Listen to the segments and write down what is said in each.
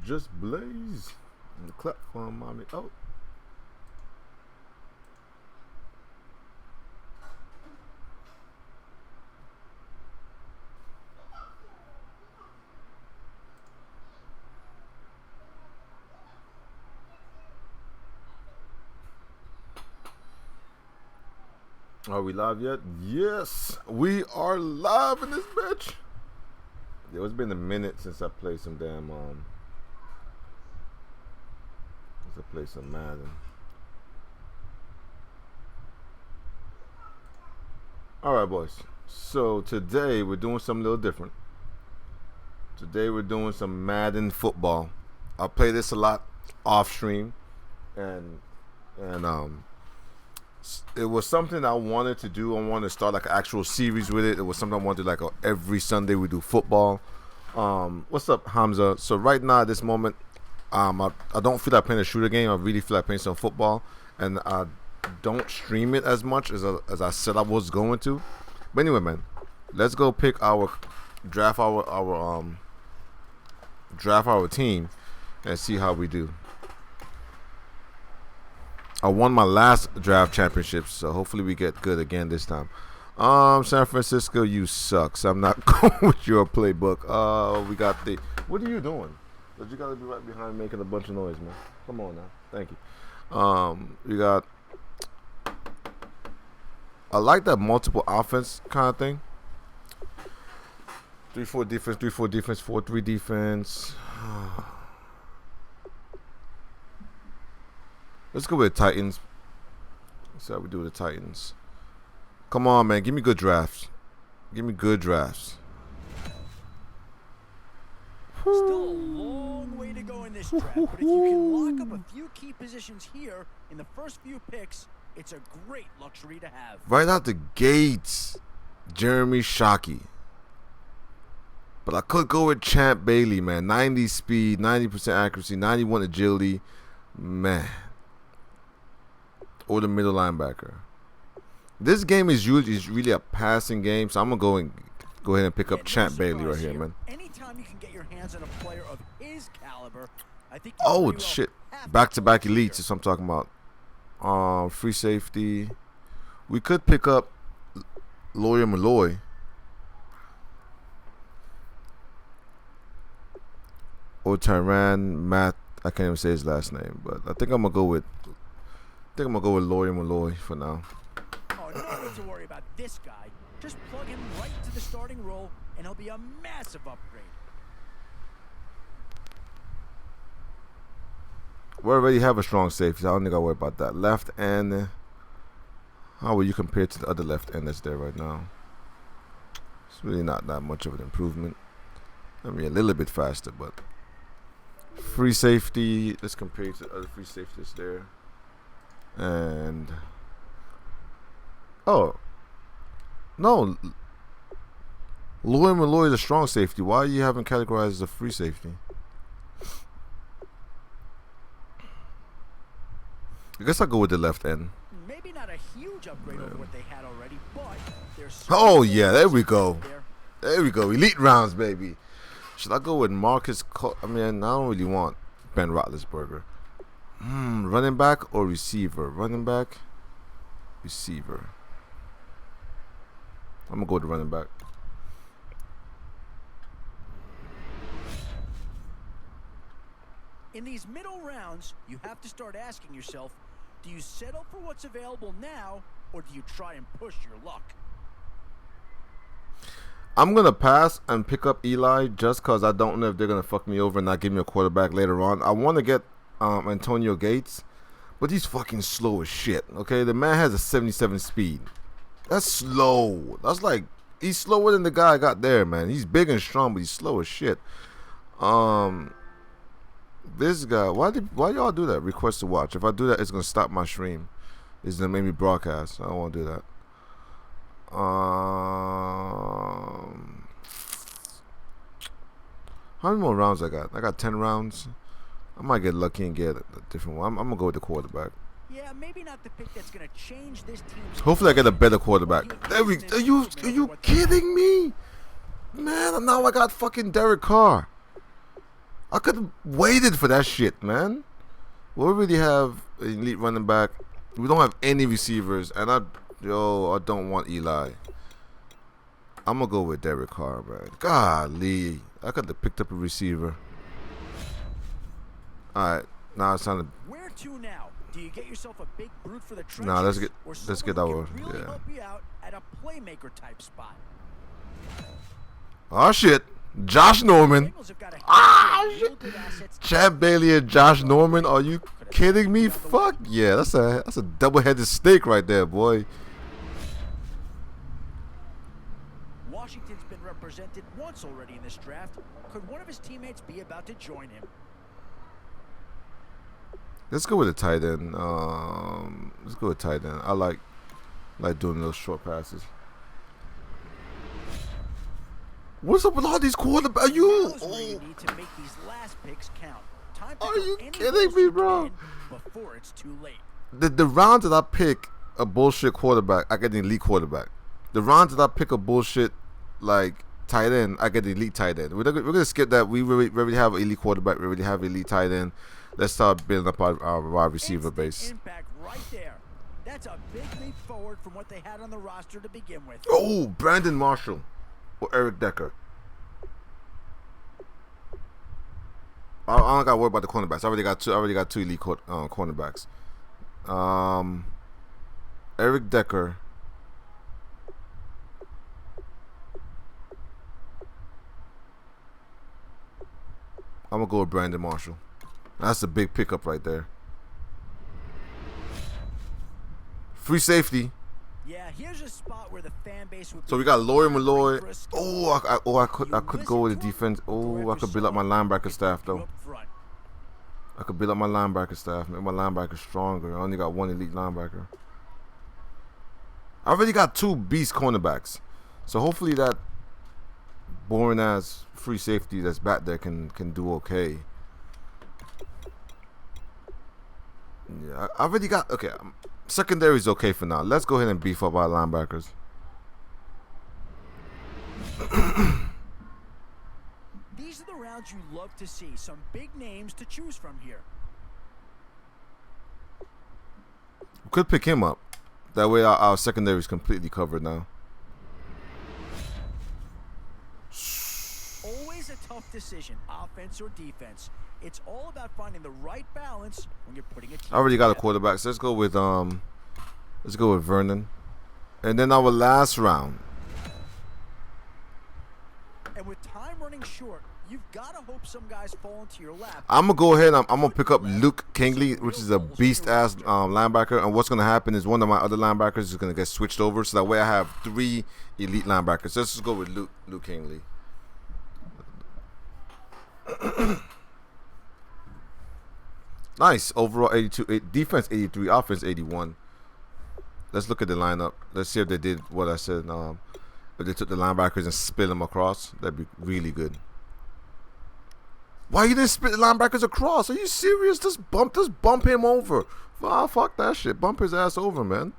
just blaze. And the clap for him, mommy. Oh. Are we live yet? Yes, we are live in this bitch. Yo, it's been a minute since I played some damn since I played some Madden. Alright, boys. So today we're doing something a little different. Today we're doing some Madden football. I play this a lot off stream, and it was something I wanted to do. I wanted to start like an actual series with it. It was something I wanted to like every Sunday we do football. What's up, Hamza? So right now at this moment, I don't feel like playing a shooter game. I really feel like playing some football, and I don't stream it as much as I said I was going to. But anyway, man, let's go pick our draft our team and see how we do. I won my last draft championship, so hopefully we get good again this time. San Francisco, you suck. So I'm not going with your playbook. We got the. What are you doing? But you gotta be right behind making a bunch of noise, man. Come on now. Thank you. We got. I like that multiple offense kind of thing. 3-4 defense, 3-4 defense, 4-3 defense. Let's go with the Titans. Let's see how we do with the Titans. Come on, man. Give me good drafts. Give me good drafts. Still a long way to go in this draft, but if you can lock up a few key positions here in the first few picks, it's a great luxury to have. Right out the gates, Jeremy Shockey. But I could go with Champ Bailey, man. 90 speed, 90% accuracy, 91 agility. Man. Or the middle linebacker. This game is really a passing game, so I'm gonna go ahead and pick up Champ Bailey right here, man. Anytime you can get your hands on a player of his caliber, I think. Oh shit! Back-to-back elites is what I'm talking about. Free safety. We could pick up Lawyer Malloy. Or Tyrann Matt. I can't even say his last name, but I think I'm gonna go with. Lawyer Malloy for now. Oh, no need to worry about this guy. Just plug him right to the starting role, and he'll be a massive upgrade. We already have a strong safety. I don't think I'll worry about that. Left end. How will you compare to the other left end that's there right now? It's really not that much of an improvement. I mean, a little bit faster, but free safety. Let's compare it to the other free safeties there. And oh no, Lawyer Malloy is a strong safety. Why are you having categorized as a free safety? I guess I'll go with the left end. Maybe not a huge upgrade over what they had already, but there's. Oh yeah, there we go. There we go. Elite rounds, baby. Should I go with Marcus? I mean, I don't really want Ben Roethlisberger. Running back or receiver? Running back, receiver. I'm gonna go with the running back. In these middle rounds, you have to start asking yourself, do you settle for what's available now, or do you try and push your luck? I'm gonna pass and pick up Eli just cause I don't know if they're gonna fuck me over and not give me a quarterback later on. I want to get Antonio Gates, but he's fucking slow as shit. Okay, the man has a 77 speed. That's slow. That's like he's slower than the guy I got there, man. He's big and strong, but he's slow as shit. This guy, why y'all do that? Request to watch. If I do that, it's gonna stop my stream. It's gonna make me broadcast. I don't want to do that. How many more rounds I got? I got 10 rounds. I might get lucky and get a different one. I'm gonna go with the quarterback. Yeah, maybe not the pick that's gonna change this team's. Hopefully, I get a better quarterback. There we. Are you kidding me, man? Now I got fucking Derek Carr. I could have waited for that shit, man. We already have an elite running back. We don't have any receivers, and I don't want Eli. I'm gonna go with Derek Carr, man. Golly, I could have picked up a receiver. All right, now it's time to. Where to now? Do you get yourself a big brute for the trenches? Nah, let's get our our really help you out at a playmaker type spot. Oh shit, Josh Norman. Ah shit, Chad Bailey and Josh Norman. Are you kidding me? Fuck yeah, that's a double-headed steak right there, boy. Washington's been represented once already in this draft. Could one of his teammates be about to join him? Let's go with a tight end. Let's go with tight end. I like doing those short passes. What's up with all these quarterbacks? Are you need to make these last picks count. Time to are you any kidding me, bro? Before it's too late. The rounds that I pick a bullshit quarterback, I get an elite quarterback. The rounds that I pick a bullshit like tight end, I get the elite tight end. We're gonna skip that. We already have an elite quarterback. We already have an elite tight end. Let's start building up our wide receiver base. Impact right there. That's a big leap forward from what they had on the roster to begin with. Oh, Brandon Marshall or Eric Decker. I don't got to worry about the cornerbacks. I already got two elite cornerbacks. Eric Decker. I'm gonna go with Brandon Marshall. That's a big pickup right there. Free safety. Yeah, here's a spot where the fan base would. So we got Lawyer Malloy. I could go with the defense. Oh, I could build up my linebacker staff though. I could build up my linebacker staff. Make my linebacker stronger. I only got one elite linebacker. I already got two beast cornerbacks. So hopefully that boring ass free safety that's back there can do okay. Yeah, I already got okay. Secondary is okay for now. Let's go ahead and beef up our linebackers. These are the rounds you love to see. Some big names to choose from here. We could pick him up. That way our secondary is completely covered now. Always a tough decision, offense or defense. It's all about finding the right balance when you're putting a team I already got a together. quarterback, so let's go with Vernon. And then our last round. And with time running short, you've got to hope some guys fall into your lap. I'm gonna go ahead. I'm gonna pick up Luke Kingley, which is a beast ass linebacker. And what's gonna happen is one of my other linebackers is gonna get switched over, so that way I have 3 elite linebackers. Let's just go with Luke Kingley. Nice. Overall 82, defense 83, offense 81. Let's look at the lineup. Let's see if they did what I said. If they took the linebackers and split them across, that'd be really good. Why you didn't split the linebackers across? Are you serious? Just bump him over. Fuck that shit. Bump his ass over, man.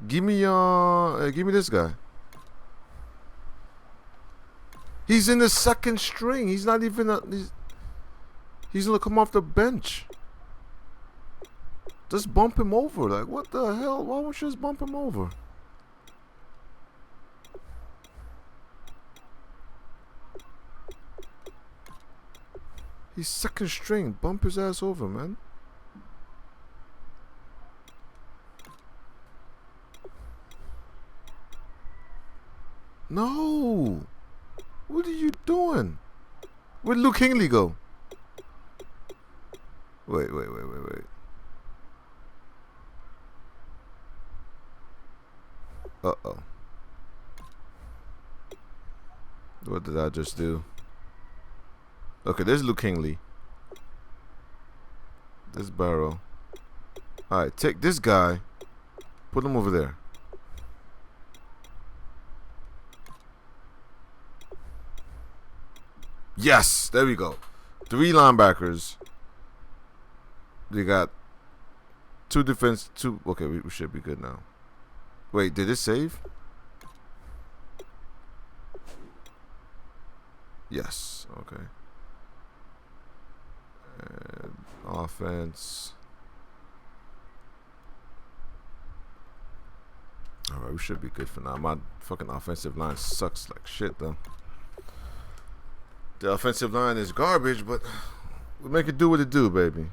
Give me this guy. He's in the second string. He's not even he's gonna come off the bench. Just bump him over. Like, what the hell? Why won't you just bump him over? He's second string. Bump his ass over, man. No. What are you doing? Where'd Luke Kingley go? Wait. Uh-oh. What did I just do? Okay, there's Luke Kingley. This Barrow. Alright, take this guy. Put him over there. Yes, there we go. 3 linebackers. They got 2 defense, 2. Okay, we should be good now. Wait, did it save? Yes. Okay. And offense. All right, we should be good for now. My fucking offensive line sucks like shit, though. The offensive line is garbage, but we make it do what it do, baby.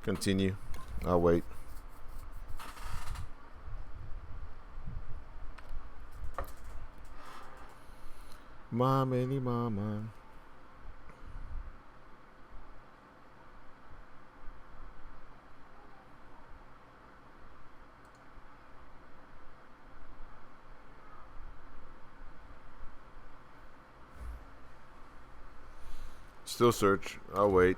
Continue. I'll wait. Mama. Still search. I'll wait.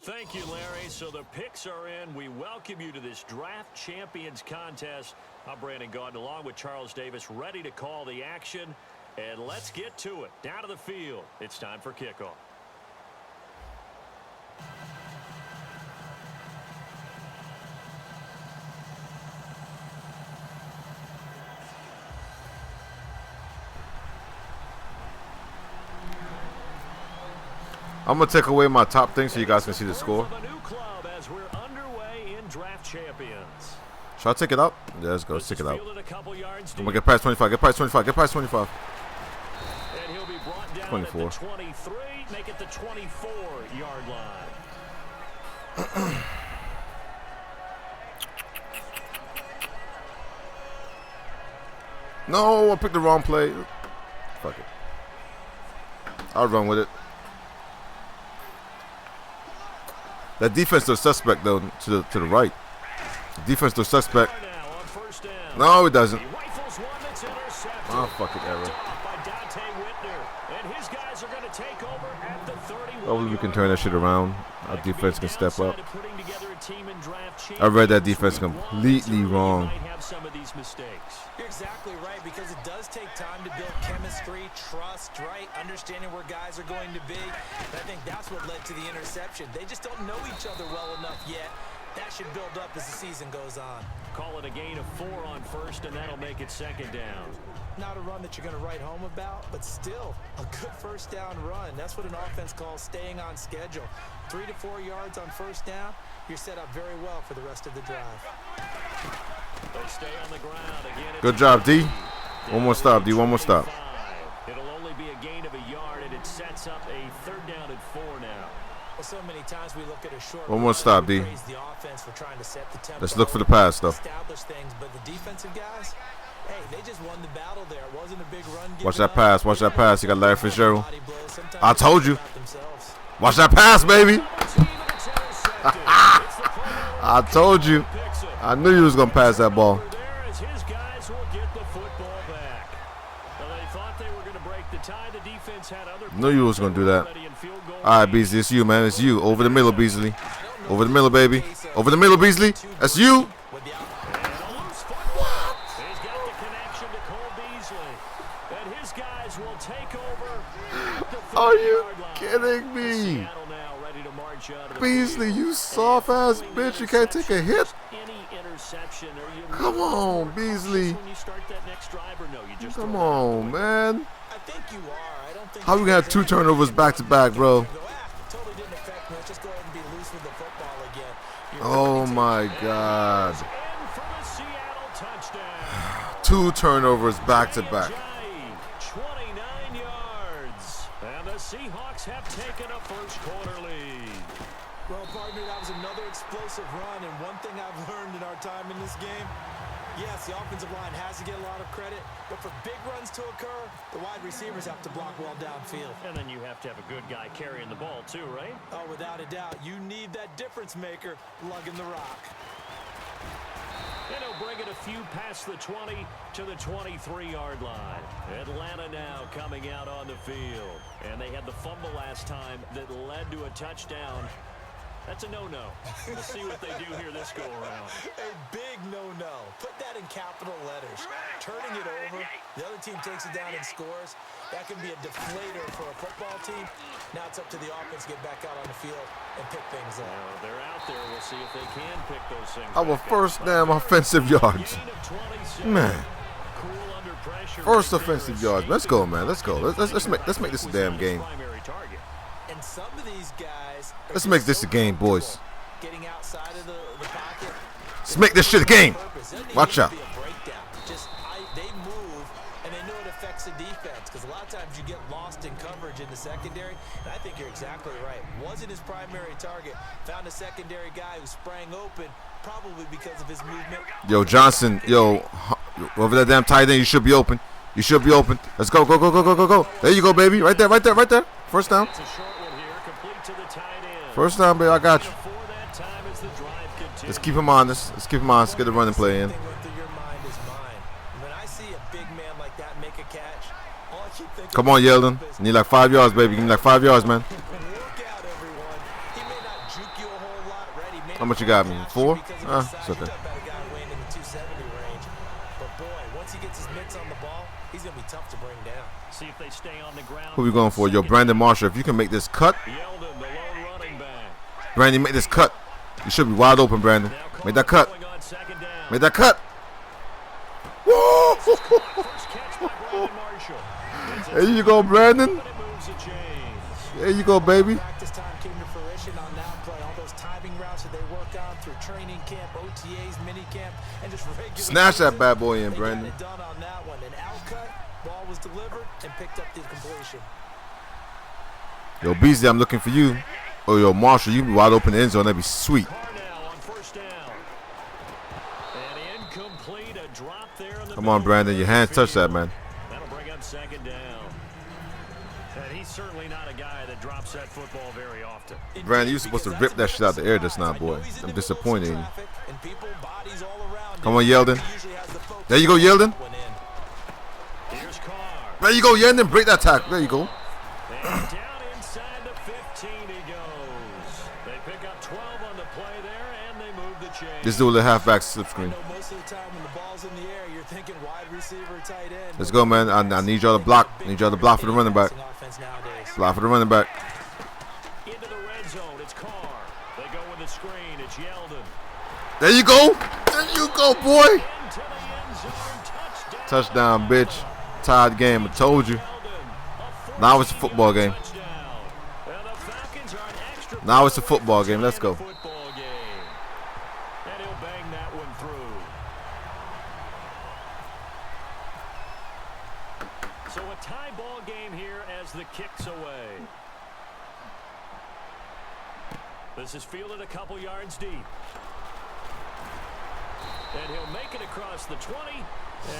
Thank you, Larry. So the picks are in. We welcome you to this Draft Champions contest. I'm Brandon Gaudin along with Charles Davis, ready to call the action. And let's get to it. Down to the field. It's time for kickoff. I'm going to take away my top thing so you guys can see the score. Should I take it out? Yeah, let's go. Take it out. I'm going to get past 25. Get past 25. Get past 25. And he'll be brought down 24. At the 23. Make it the 24-yard line. No, I picked the wrong play. Fuck it. I'll run with it. That defense looks suspect, though, to the right. Defense looks suspect. No, it doesn't. Oh, fucking error. Hopefully we can turn that shit around. Our defense can step up. I read that defense completely wrong. You're exactly right, because it does take time to build chemistry, trust, right? Understanding where guys are going to be. And I think that's what led to the interception. They just don't know each other well enough yet. That should build up as the season goes on. Call it a gain of 4 on first, and that'll make it second down. Not a run that you're going to write home about, but still a good first down run. That's what an offense calls staying on schedule. 3 to 4 yards on first down, you're set up very well for the rest of the drive. They stay on the ground again. Good job, D. One more stop, D. One more stop. It'll only be a gain of a yard, and it sets up a 3rd down and 4 now. Well, so many times we look at a short One more stop, D. praise the offense for trying to set the tempo, Let's look for the pass, though. establish things, but the defensive guys, hey, they just won the battle there. It wasn't a big run. Watch that pass. Watch that pass. You got Larry Fitzgerald. I told you. Watch that pass, baby. I told you. I knew you was going to pass that ball. Knew you was going to do that. All right, Beasley, it's you, man. It's you. Over the middle, Beasley. Over the middle, baby. Over the middle, Beasley. That's you. Are you kidding me? Beasley, you soft ass bitch. You can't take a hit. Come on, Beasley. Come on, man. How we gonna have 2 turnovers back to back, bro? Oh my God. 2 turnovers back to back. 29 yards. And the Seahawks have taken a first quarter lead. Well, partner, that was another explosive run, and one thing I've learned in our time in this game, yes, the offensive line has to get a lot of credit, but for big runs to occur, the wide receivers have to block well downfield. And then you have to have a good guy carrying the ball too, right? Oh, without a doubt. You need that difference maker lugging the rock. And he'll bring it a few past the 20 to the 23-yard line. Atlanta now coming out on the field. And they had the fumble last time that led to a touchdown. That's a no-no. We'll see what they do here this go-around. A big no-no. Put that in capital letters. Turning it over, the other team takes it down and scores. That can be a deflator for a football team. Now it's up to the offense to get back out on the field and pick things up. They're out there. We'll see if they can pick those things Our first damn offensive yards. Man. First offensive yards. Let's go, man. Let's go. Let's make this a damn game. And some of these guys, let's make this a game, boys. Getting outside of the pocket. Let's make this shit a game. Watch out. They move, and they know it affects the defense, because a lot of times you get lost in coverage in the secondary, and I think you're exactly right. Wasn't his primary target. Found a secondary guy who sprang open, probably because of his movement. Yo, Johnson, yo, over that damn tight end, you should be open. You should be open. Let's go, go, go, go, go, go, go. There you go, baby. Right there, right there, right there. First down. First down, baby. I got you. Let's keep him on. Let's keep him on. Let's get the running play in. Come on, Yeldon. You need like 5 yards, baby. Give me like 5 yards, man. How much you got me? 4? It's okay. Who we going for? Yo, Brandon Marshall. If you can make this cut. Brandon, make this cut. You should be wide open, Brandon. Make that cut. Make that cut. Woo! There you go, Brandon. There you go, baby. Snatch that bad boy in, Brandon. Yo, Beasley, I'm looking for you. Oh, yo, Marshall, you be wide open in the end zone. That'd be sweet. Come on, Brandon. Your hands touch that, man. That'll bring up second down. And he's certainly not a guy that drops that football very often. Brandon, you're supposed to rip that shit out the air just now, boy. I'm disappointed in you. Come on, Yeldon. There you go, Yeldon. There you go, Yeldon. Break that tackle. There you go. Down inside the 15 he goes. They pick up 12 on the play there, and they move the chain. Let's do the halfback slip screen. Most of the time when the ball's in the air, you're thinking wide receiver, tight end. Let's go, man. I need y'all to block. I need y'all to block for the running back. Block for the running back. Into the red zone, it's Carr. They go with the screen, it's Yeldon. There you go. There you go, boy. Touchdown, bitch. Tied game. I told you. Now it's a football game. Now it's a football game. Let's go. And he'll bang that one through. So a tie ball game here as the kick's away. This is fielded a couple yards deep. And he'll make it across the 20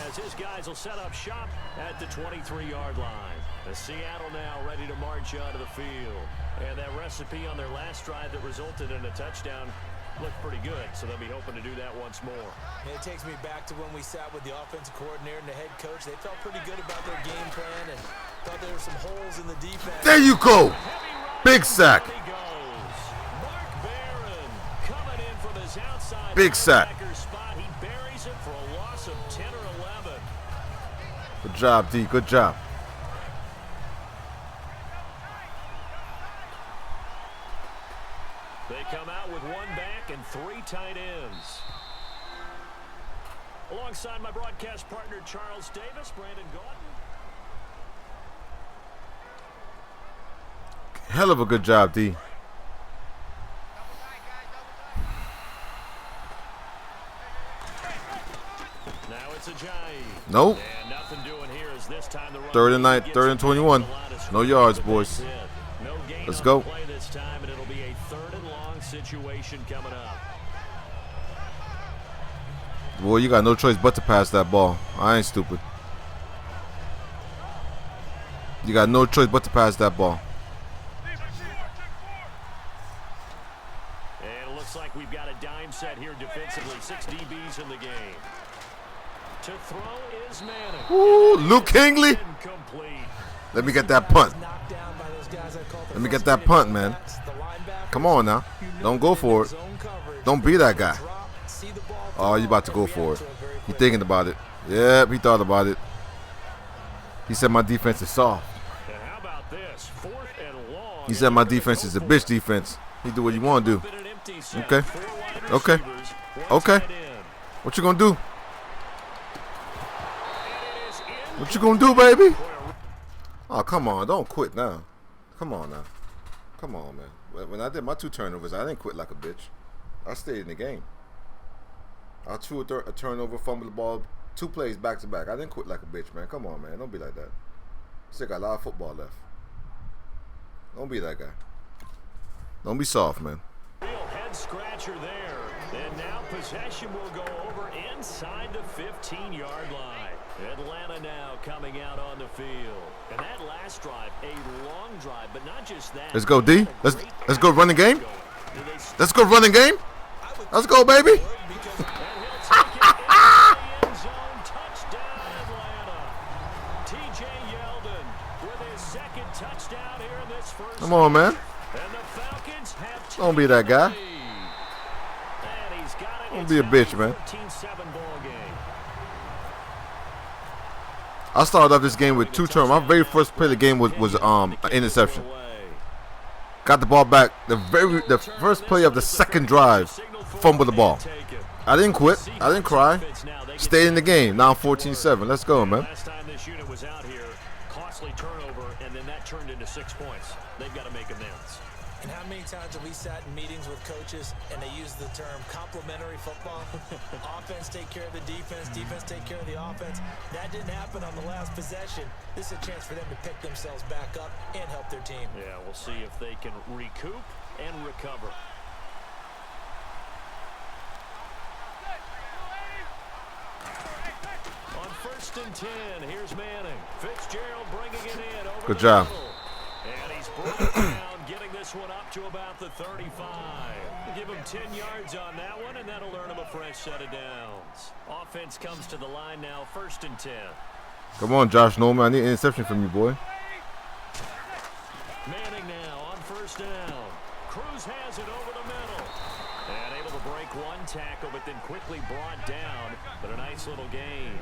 as his guys will set up shop at the 23-yard line. As Seattle now ready to march onto the field. And that recipe on their last drive that resulted in a touchdown looked pretty good, so they'll be hoping to do that once more. And it takes me back to when we sat with the offensive coordinator and the head coach. They felt pretty good about their game plan and thought there were some holes in the defense. There you go. Big sack. Big sack. He buries it for a loss of 10 or 11. Good job, D. Good job. They come out with one back and 3 tight ends. Alongside my broadcast partner, Charles Davis, Brandon Gordon. Hell of a good job, D. Now it's a Ajayi. Nope. And nothing doing here is this time the run 3rd and 9, 3rd and 21. No yards, boys. No gain Let's on go. the play this time, and it'll be a 3rd and long situation coming up. Boy, you got no choice but to pass that ball. I ain't stupid. You got no choice but to pass that ball. And it looks like we've got a dime set here defensively. 6 DBs in the game. To throw is Manning. Ooh, Luke Kingley. Incomplete. Let me get that punt. Let me get that punt, man. Come on now. Don't go for it. Don't be that guy. Oh, you about to go for it. He thinking about it. Yep, he thought about it. He said my defense is soft. And how about this? 4th and long. He said my defense is a bitch defense. He do what you want to do. Okay. Okay. Okay. What you gonna do? What you gonna do, baby? Oh, come on. Don't quit now. Come on now. Come on, man. When I did my 2 turnovers, I didn't quit like a bitch. I stayed in the game. I threw a turnover, fumbled the ball, 2 plays back to back. I didn't quit like a bitch, man. Come on, man. Don't be like that. Still got a lot of football left. Don't be that guy. Don't be soft, man. Real head scratcher there. And now possession will go over inside the 15-yard line. Atlanta now coming out on the field. And that last drive, a long drive, but not just that. Let's go, D. Let's go running game. Let's go running game. Let's go, baby. Come on, man. Don't be that guy. Don't be a bitch, man. I started off this game with 2 turnovers. My very first play of the game was an interception. Got the ball back. The first play of the 2nd drive, fumbled the ball. I didn't quit. I didn't cry. Stayed in the game. Now 14-7. Let's go, man. Last time this unit was out here, costly turnover, and then that turned into 6 points. They've got to make amends. And how many times have we sat in meetings with coaches and they use the term complementary football? Offense take care of the defense, defense take care of the offense. That didn't happen on the last possession. This is a chance for them to pick themselves back up and help their team. Yeah, we'll see if they can recoup and recover. On 1st and 10, here's Manning. Fitzgerald bringing it in. Over Good job. And he's brought it down, getting this one up to about the 35. Give him 10 yards on that one, and that'll earn him a fresh set of downs. Offense comes to the line now, 1st and 10. Come on, Josh Norman. I need an interception from you, boy. Manning now on 1st down. Cruz has it over the middle. And able to break one tackle, but then quickly brought down. But a nice little gain.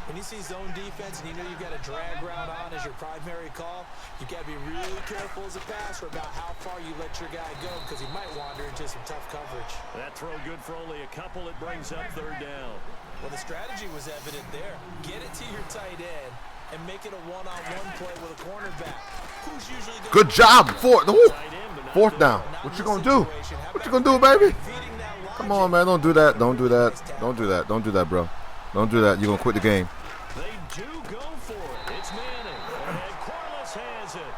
When you see zone defense and you know you've got a drag route on as your primary call, you've got to be really careful as a passer about how far you let your guy go because he might wander into some tough coverage. That throw good for only a couple. It brings up 3rd down. Well, the strategy was evident there. Get it to your tight end and make it a one-on-one play with a cornerback. Who's usually going Good job. 4th down. What you gonna do? What you gonna do, baby? Come on, man. Don't do that. Don't do that. Don't do that. Don't do that, bro. Don't do that. You're going to quit the game. They do go for it. It's Manning. And Corliss has it.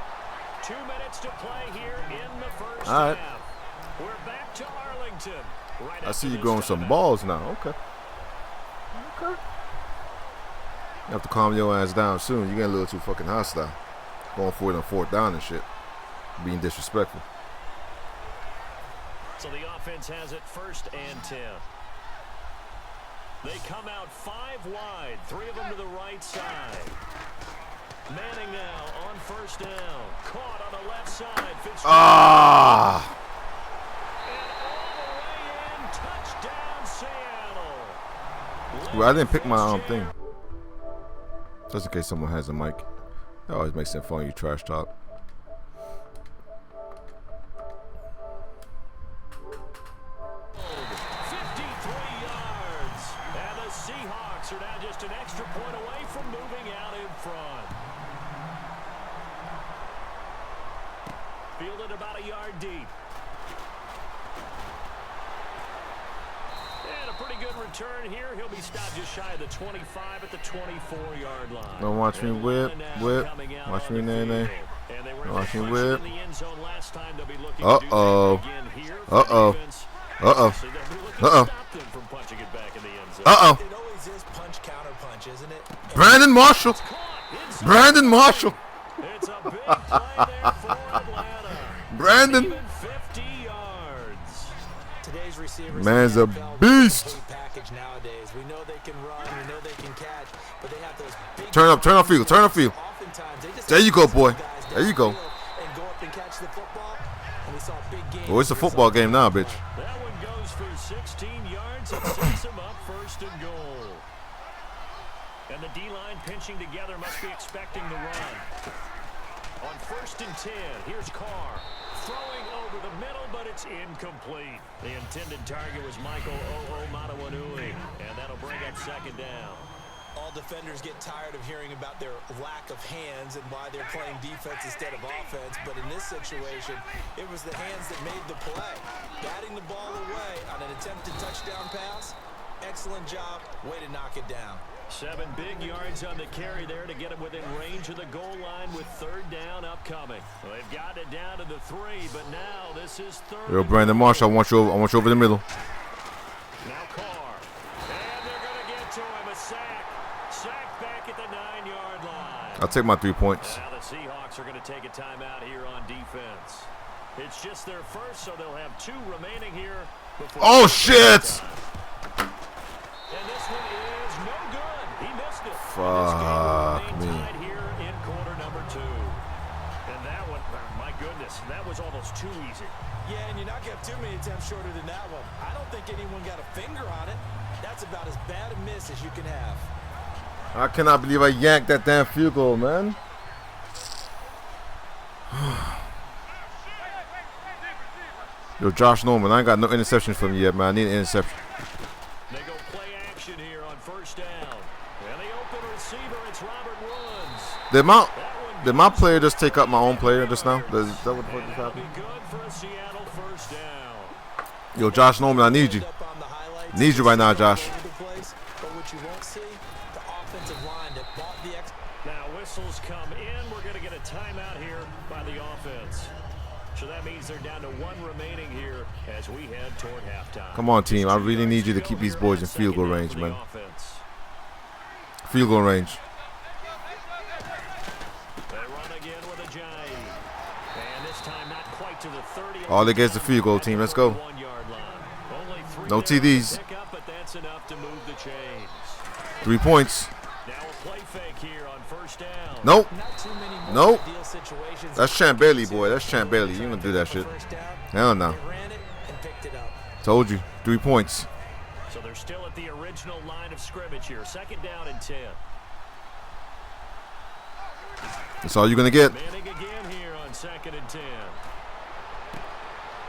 2 minutes to play here in the 1st half. We're back I see you growing some balls now. Okay. Okay. You have to calm your ass down soon. You're getting a little too fucking hostile. Going for it on 4th down and shit. Being disrespectful. So the offense has it 1st and 10. They come out 5 wide. 3 of them to the right side. Manning now on 1st down. Caught on the left side. Ah! And all the way in. Touchdown, Seattle. Well, I didn't pick my thing. Just in case someone has a mic. That always makes it fun, you trash talk. Seahawks are now just an extra point away from moving out in front. Fielded about a yard deep. And a pretty good return here. He'll be stopped just shy of the 25 at the 24-yard line. Don't watch me whip. Watch me nay. Watch me whip. Uh-oh. Uh-oh. Uh-oh. Uh-oh. Uh-oh. It always is punch counter punch, isn't it? Brandon Marshall. Brandon Marshall. It's a big play there for Atlanta. Brandon. Even 50 yards. Today's receivers, man's a beast. Package nowadays. We know they can run, we know they can catch, but they have those big Turn up field. Oftentimes, they just There you go, boy. There you go. and go up and catch the football. And we saw big games. Well, it's a football game now, bitch. That one goes for 16 yards and sets him up 1st and goal. And the D-line pinching together must be expecting the run. On 1st and 10, here's Carr. Throwing over the middle, but it's incomplete. The intended target was Michael O'Matawanui, and that'll bring up 2nd down. All defenders get tired of hearing about their lack of hands and why they're playing defense instead of offense, but in this situation, it was the hands that made the play. Batting the ball away on an attempted touchdown pass, excellent job, way to knock it down. 7 big yards on the carry there to get him within range of the goal line with 3rd down upcoming. Well, they've got it down to the 3, but now this is 3rd. Yo, Brandon Marshall, I want you over the middle. Now Carr. And they're going to get to him. A sack. Sack back at the 9-yard line. I'll take my 3 points. Now the Seahawks are going to take a timeout here on defense. It's just their first, so they'll have 2 remaining here. Oh, shit! And this one is no good. He missed it. Fuck me. Tied here in quarter number 2. And that one, my goodness, that was almost too easy. Yeah, and you're not going to have too many attempts shorter than that one. I don't think anyone got a finger on it. That's about as bad a miss as you can have. I cannot believe I yanked that damn field goal, man. Yo, Josh Norman, I ain't got no interceptions from you yet, man. I need an interception. They go play action here on 1st down. And the open receiver, it's Robert Woods. Did my player just take up my own player just now? Is that what the fuck just happened? Be good for a Seattle 1st down. Yo, Josh Norman, I need you. Need you right now, Josh. But what you won't see, the offensive line that bought the now whistles come in. We're going to get a timeout here by the offense. So that means they're down to 1 remaining here as we head toward halftime. Come on, team. I really need you to keep these boys in field goal range, man. Field goal range. They run again with a Giant. And this time not quite to the 30. All they get is the field goal, team. Let's go. No TDs. But that's enough to move the chains. 3 points. Now a play fake here on 1st down. Nope. Nope. situations. That's Champ Bailey, boy. That's Champ Bailey. You gonna do that shit? Hell no. Told you. 3 points. So they're still at the original line of scrimmage here. 2nd down and 10. That's all you're gonna get. Manning again here on 2nd and 10.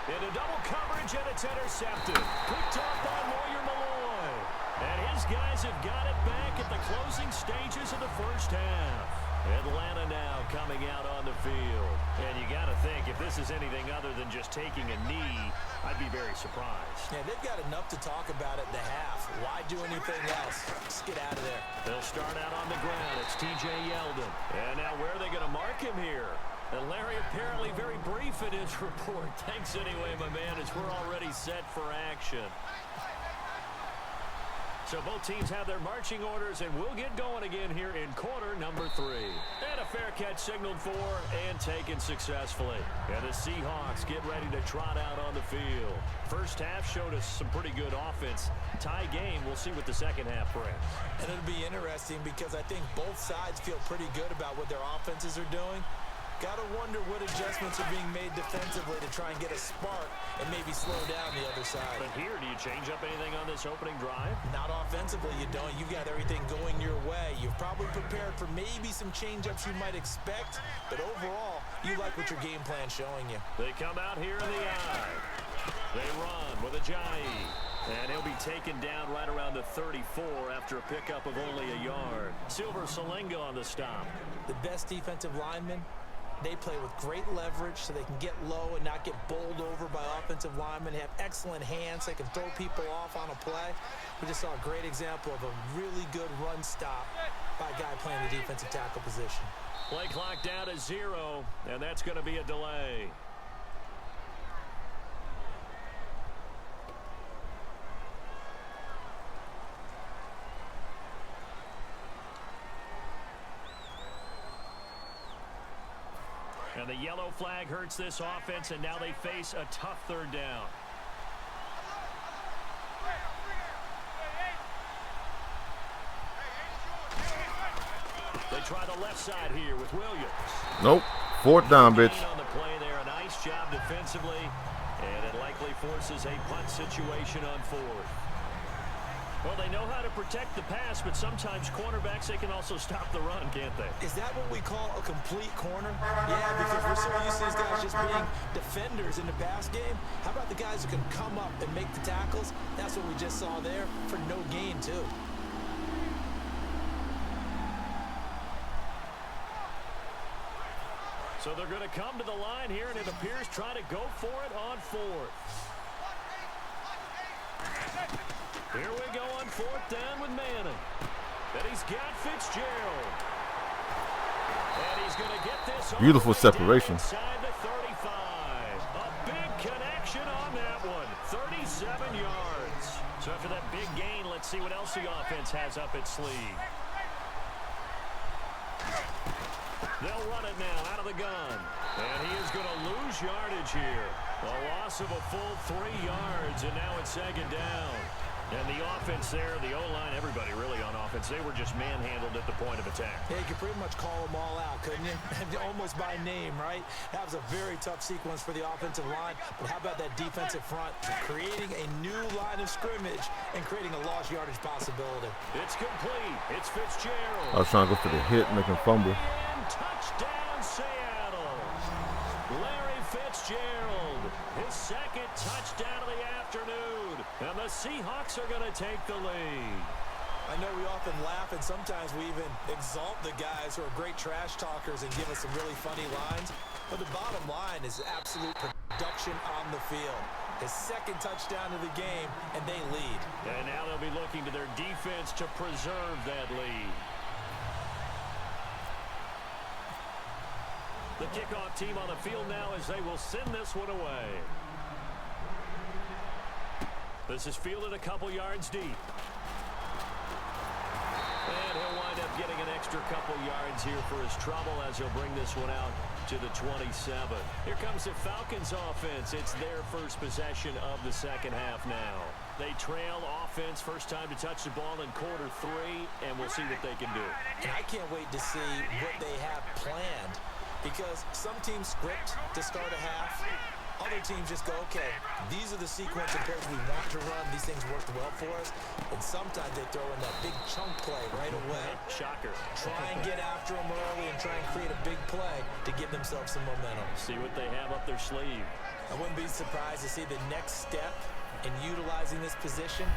Into double coverage, and it's intercepted. Picked off by Lawyer Malloy. And his guys have got it back at the closing stages of the 1st half. Atlanta now coming out on the field. And you got to think, if this is anything other than just taking a knee, I'd be very surprised. Yeah, they've got enough to talk about at the half. Why do anything else? Just get out of there. They'll start out on the ground. It's T.J. Yeldon. And now where are they going to mark him here? And Larry apparently very brief in his report. Thanks anyway, my man, as we're already set for action. So both teams have their marching orders, and we'll get going again here in quarter number 3. And a fair catch signaled for and taken successfully. And the Seahawks get ready to trot out on the field. First half showed us some pretty good offense. Tie game, we'll see what the second half brings. And it'll be interesting because I think both sides feel pretty good about what their offenses are doing. Got to wonder what adjustments are being made defensively to try and get a spark and maybe slow down the other side. But here, do you change up anything on this opening drive? Not offensively, you don't. You've got everything going your way. You've probably prepared for maybe some change-ups you might expect, but overall, you like what your game plan's showing you. They come out here in the eye. They run with Ajayi. And he'll be taken down right around the 34 after a pickup of only a yard. Silver Salinga on the stop. The best defensive linemen, they play with great leverage so they can get low and not get bowled over by offensive linemen. They have excellent hands. They can throw people off on a play. We just saw a great example of a really good run stop by a guy playing the defensive tackle position. Play clock down to 0, and that's going to be a delay. And the yellow flag hurts this offense, and now they face a tough third down. They try the left side here with Williams. Nope. Fourth down, bitch. On the play there, a nice job defensively, and it likely forces a punt situation on 4th. Well, they know how to protect the pass, but sometimes cornerbacks, they can also stop the run, can't they? Is that what we call a complete corner? Yeah, because we're so used to these guys just being defenders in the pass game. How about the guys who can come up and make the tackles? That's what we just saw there for no gain, too. So they're going to come to the line here, and it appears try to go for it on 4th. Here we go on 4th down with Manning. And he's got Fitzgerald. And he's going to get this. Beautiful separation. Inside the 35. A big connection on that one. 37 yards. So after that big gain, let's see what else the offense has up its sleeve. They'll run it now out of the gun. And he is going to lose yardage here. A loss of a full 3 yards, and now it's second down. And the offense there, the O-line, everybody really on offense, they were just manhandled at the point of attack. Yeah, you could pretty much call them all out, couldn't you? Almost by name, right? That was a very tough sequence for the offensive line. But how about that defensive front? Creating a new line of scrimmage and creating a lost yardage possibility. It's complete. It's Fitzgerald. I was trying to go for the hit, make him fumble. And touchdown, Seattle. Larry Fitzgerald, his second touchdown of the afternoon. And the Seahawks are going to take the lead. I know we often laugh, and sometimes we even exalt the guys who are great trash talkers and give us some really funny lines. But the bottom line is absolute production on the field. His second touchdown of the game, and they lead. And now they'll be looking to their defense to preserve that lead. The kickoff team on the field now as they will send this one away. This is fielded a couple yards deep. And he'll wind up getting an extra couple yards here for his trouble as he'll bring this one out to the 27. Here comes the Falcons offense. It's their first possession of the second half now. They trail offense, first time to touch the ball in quarter 3, and we'll see what they can do. And I can't wait to see what they have planned, because some teams script to start a half. Other teams just go, okay, these are the sequence of plays we want to run. These things worked well for us. And sometimes they throw in that big chunk play right away. Shocker. Try and get after them early and try and create a big play to give themselves some momentum. See what they have up their sleeve. I wouldn't be surprised to see the next step in utilizing this position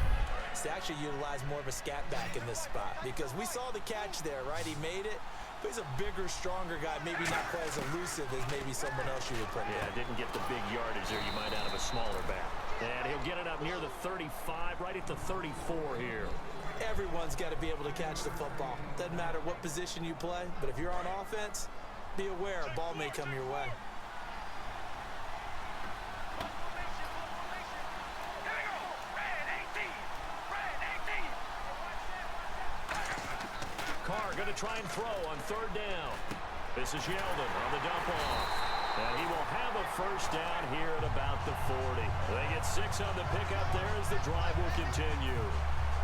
is to actually utilize more of a scat back in this spot. Because we saw the catch there, right? He made it. But he's a bigger, stronger guy, maybe not quite as elusive as maybe someone else you would put there. Yeah, didn't get the big yardage there you might out of a smaller back. And he'll get it up near the 35, right at the 34 here. Everyone's got to be able to catch the football. Doesn't matter what position you play, but if you're on offense, be aware, a ball may come your way. Carr going to try and throw on third down. This is Yeldon on the dump off. And he will have a first down here at about the 40. They get 6 on the pickup there as the drive will continue.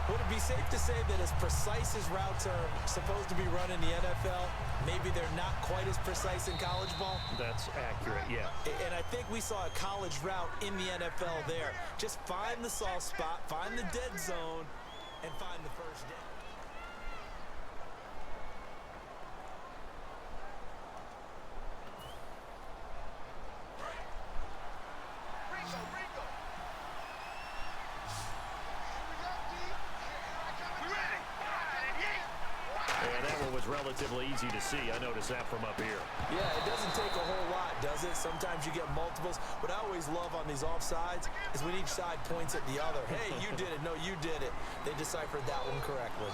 Would it be safe to say that as precise as routes are supposed to be run in the NFL, maybe they're not quite as precise in college ball? That's accurate, yeah. And I think we saw a college route in the NFL there. Just find the soft spot, find the dead zone, and find the first down. Relatively easy to see. I noticed that from up here. Yeah, it doesn't take a whole lot, does it? Sometimes you get multiples. What I always love on these offsides is when each side points at the other. Hey, you did it. No, you did it. They deciphered that one correctly.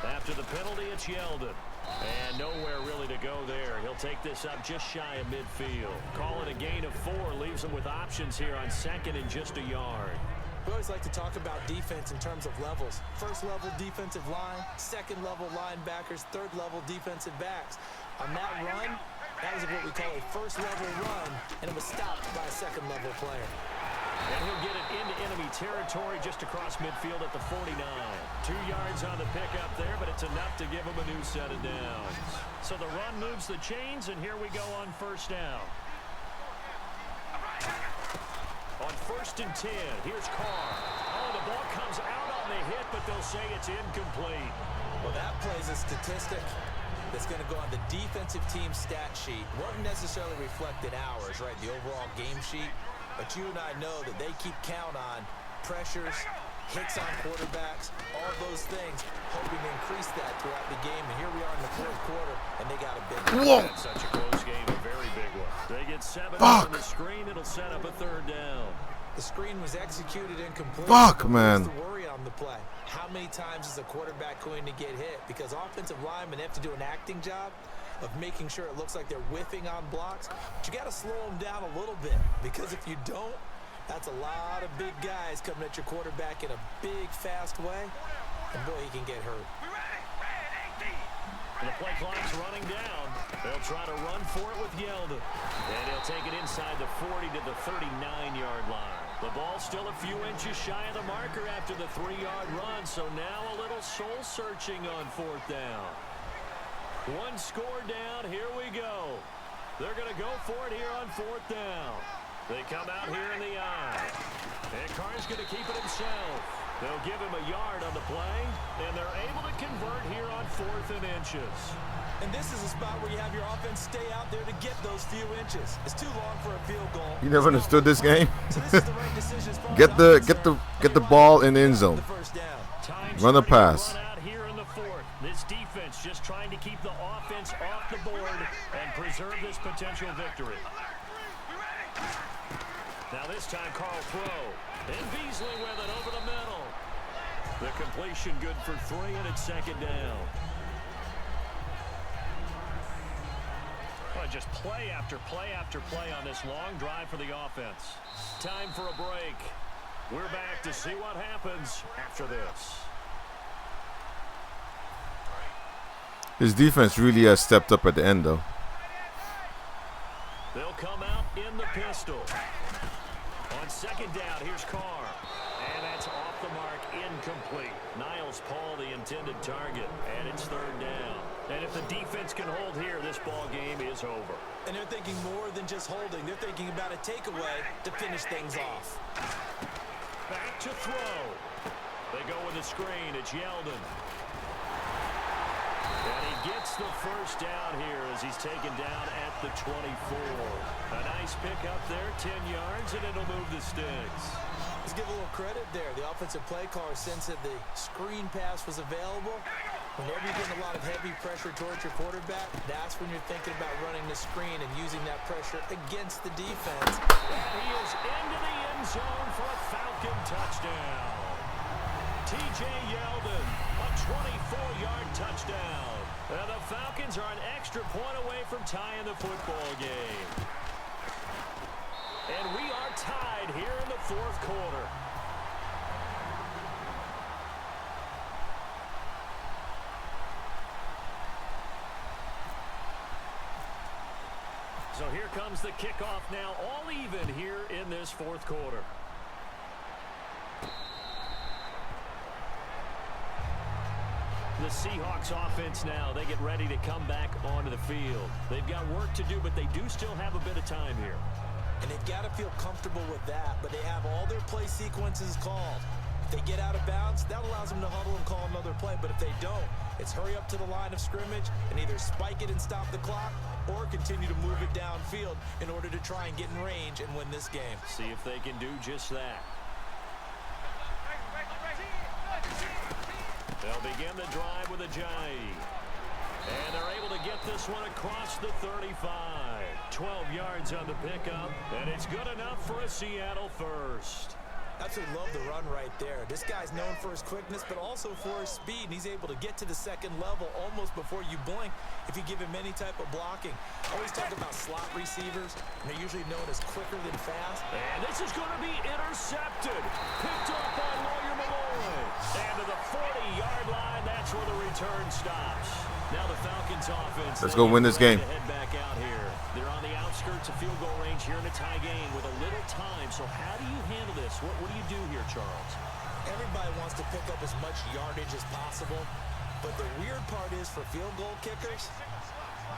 After the penalty, it's Yeldon. And nowhere really to go there. He'll take this up just shy of midfield. Call it a gain of 4, leaves him with options here on second and just a yard. We always like to talk about defense in terms of levels. First level defensive line, second level linebackers, third level defensive backs. On that run, that was what we call a first level run, and it was stopped by a second level player. And he'll get it into enemy territory just across midfield at the 49. 2 yards on the pickup there, but it's enough to give him a new set of downs. So the run moves the chains, and here we go on first down. On 1st and 10, here's Carr. Oh, the ball comes out on the hit, but they'll say it's incomplete. Well, that plays a statistic that's going to go on the defensive team stat sheet. Won't necessarily reflect in ours, right, the overall game sheet. But you and I know that they keep count on pressures, hits on quarterbacks, all those things, hoping to increase that throughout the game. And here we are in the 4th quarter, and they got a big one. That's such a close game, a very big one. They get 7 on the screen. It'll set up a 3rd down. The screen was executed incomplete. Man. What's the worry on the play? How many times is a quarterback going to get hit? Because offensive linemen have to do an acting job of making sure it looks like they're whiffing on blocks. But you got to slow them down a little bit, because if you don't, that's a lot of big guys coming at your quarterback in a big, fast way, and boy, he can get hurt. And the play clock's running down. They'll try to run for it with Yeldon. And he'll take it inside the 40 to the 39-yard line. The ball's still a few inches shy of the marker after the 3-yard run, so now a little soul-searching on 4th down. 1 score down, here we go. They're going to go for it here on 4th down. They come out here in the eye. And Carr's going to keep it himself. They'll give him a yard on the play, and they're able to convert here on 4th and inches. And this is a spot where you have your offense stay out there to get those few inches. It's too long for a field goal. You never understood this game? So this is the right decision as far get as the ball in the end zone. Run a pass. This defense just trying to keep the offense off the board and preserve this potential victory. Now this time Carl throw. And Beasley with it over the middle. The completion good for 3, and it's 2nd down. Well, just play after play after play on this long drive for the offense. Time for a break. We're back to see what happens after this. His defense really has stepped up at the end, though. They'll come out in the pistol. On 2nd down, here's Carr. And that's off the mark, incomplete. Niles Paul, the intended target, and it's 3rd down. And if the defense can hold here, this ball game is over. And they're thinking more than just holding. They're thinking about a takeaway to finish things off. Back to throw. They go with the screen. It's Yeldon. And he gets the first down here as he's taken down at the 24. A nice Nice pick up there, 10 yards, and it'll move the sticks. Let's give a little credit there. The offensive play caller sense that the screen pass was available. Whenever you're getting a lot of heavy pressure towards your quarterback, that's when you're thinking about running the screen and using that pressure against the defense. And he is into the end zone for a Falcon touchdown. T.J. Yeldon, a 24-yard touchdown. And the Falcons are an extra point away from tying the football game. And we are tied here in the fourth quarter. So here comes the kickoff now, all even here in this fourth quarter. The Seahawks offense now, they get ready to come back onto the field. They've got work to do, but they do still have a bit of time here. And they've got to feel comfortable with that, but they have all their play sequences called. If they get out of bounds, that allows them to huddle and call another play, but if they don't, it's hurry up to the line of scrimmage and either spike it and stop the clock or continue to move it downfield in order to try and get in range and win this game. See if they can do just that. They'll begin the drive with a Jai. And they're able to get this one across the 35. 12 yards on the pickup, and it's good enough for a Seattle first. Absolutely love the run right there. This guy's known for his quickness, but also for his speed, and he's able to get to the second level almost before you blink if you give him any type of blocking. I always talk about slot receivers, and they're usually known as quicker than fast. And this is going to be intercepted. Picked up by Lawyer Malloy. And to the 40-yard line, that's where the return stops. Now the Falcons offense. Let's go win this game. Head back out here. They're on the outskirts of field goal range here in a tie game with a little time. So how do you handle this? What do you do here, Charles? Everybody wants to pick up as much yardage as possible, but the weird part is for field goal kickers,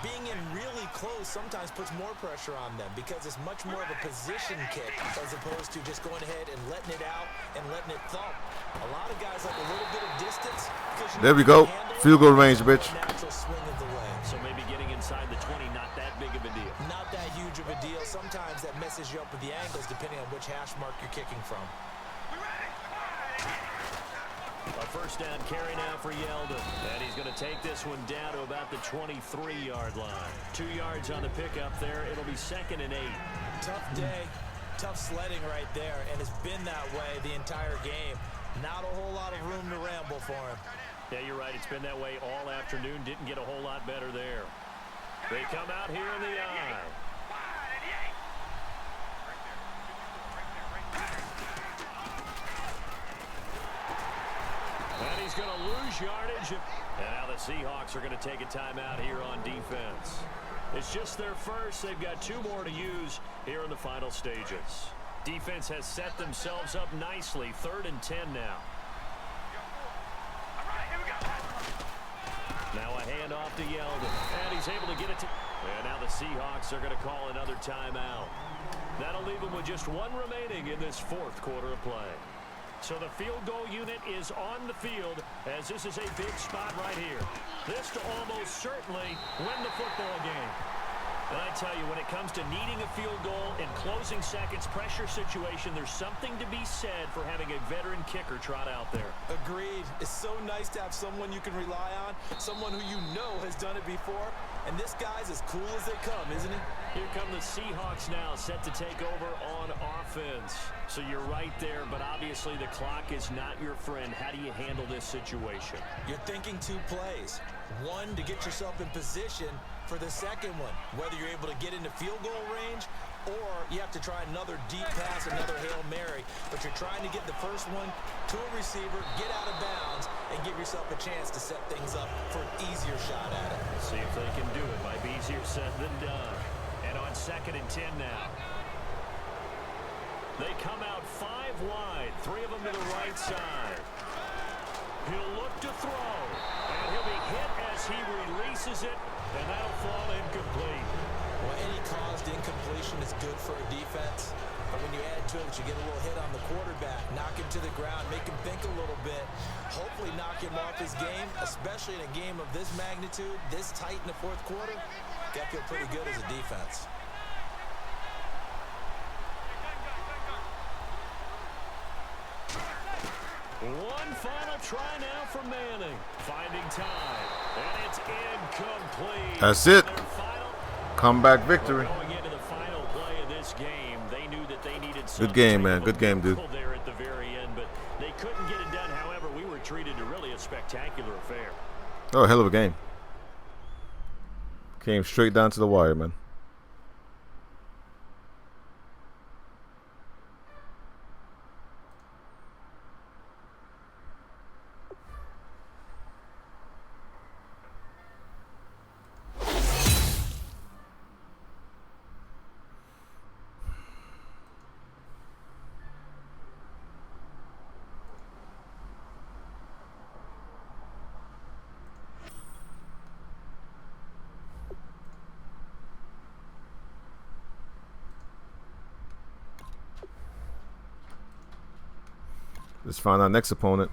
being in really close sometimes puts more pressure on them because it's much more of a position kick as opposed to just going ahead and letting it out and letting it thump. A lot of guys like a little bit of distance. There we go. Field goal range, bitch. Natural swing of the leg. So maybe getting inside the 20, not that big of a deal. Not that huge of a deal. Sometimes that messes you up with the angles depending on which hash mark you're kicking from. A first down carry now for Yeldon. And he's going to take this one down to about the 23-yard line. 2 yards on the pickup there. It'll be 2nd and 8. Tough day. Tough sledding right there. And it's been that way the entire game. Not a whole lot of room to ramble for him. Yeah, you're right. It's been that way all afternoon. Didn't get a whole lot better there. They come out here in the eye. And he's going to lose yardage. And now the Seahawks are going to take a timeout here on defense. It's just their first. They've got 2 more to use here in the final stages. Defense has set themselves up nicely. 3rd and 10 now. Now a handoff to Yeldon. And he's able to get it to... And now the Seahawks are going to call another timeout. That'll leave them with just 1 remaining in this 4th quarter of play. So the field goal unit is on the field as this is a big spot right here. This to almost certainly win the football game. And I tell you, when it comes to needing a field goal in closing seconds, pressure situation, there's something to be said for having a veteran kicker trot out there. Agreed. It's so nice to have someone you can rely on, someone who you know has done it before. And this guy's as cool as they come, isn't he? Here come the Seahawks now, set to take over on offense. So you're right there, but obviously the clock is not your friend. How do you handle this situation? You're thinking 2 plays. 1, to get yourself in position for the second one, whether you're able to get into field goal range or you have to try another deep pass, another Hail Mary, but you're trying to get the first one to a receiver, get out of bounds, and give yourself a chance to set things up for an easier shot at it. See if they can do it. Might be easier said than done. And on 2nd and 10 now. They come out 5 wide, 3 of them to the right side. He'll look to throw, and he'll be hit as he releases it, and that'll fall incomplete. Well, any caused incompletion is good for a defense, but when you add to it, you get a little hit on the quarterback, knock him to the ground, make him think a little bit, hopefully knock him off his game, especially in a game of this magnitude, this tight in the 4th quarter. Got to feel pretty good as a defense. One final try now from Manning. Finding time. And it's incomplete. That's it. Comeback victory. Going into the final play of this game, they knew that they needed good game, man. Good game, dude. There at the very end, but they couldn't get it done. However, we were treated to really a spectacular affair. Oh, hell of a game. Came straight down to the wire, man. Let's find our next opponent.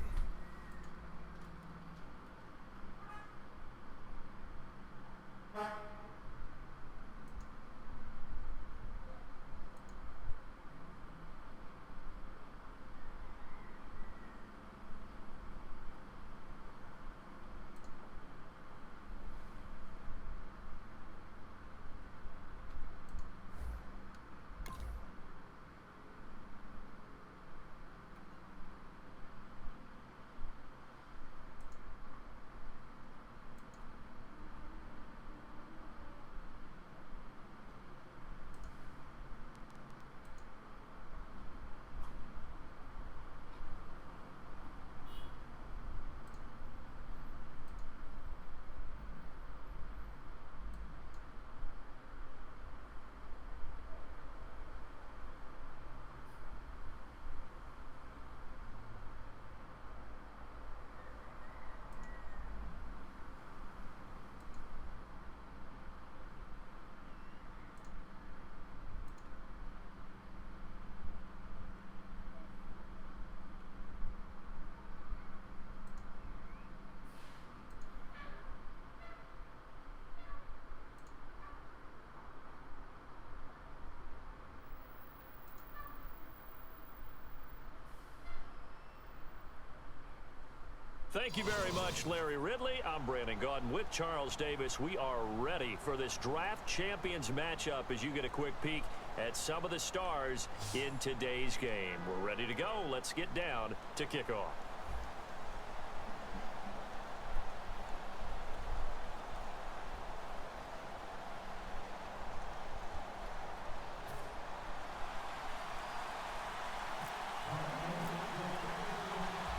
Thank you very much, Larry Ridley. I'm Brandon Gaudin with Charles Davis. We are ready for this draft champions matchup as you get a quick peek at some of the stars in today's game. We're ready to go. Let's get down to kickoff.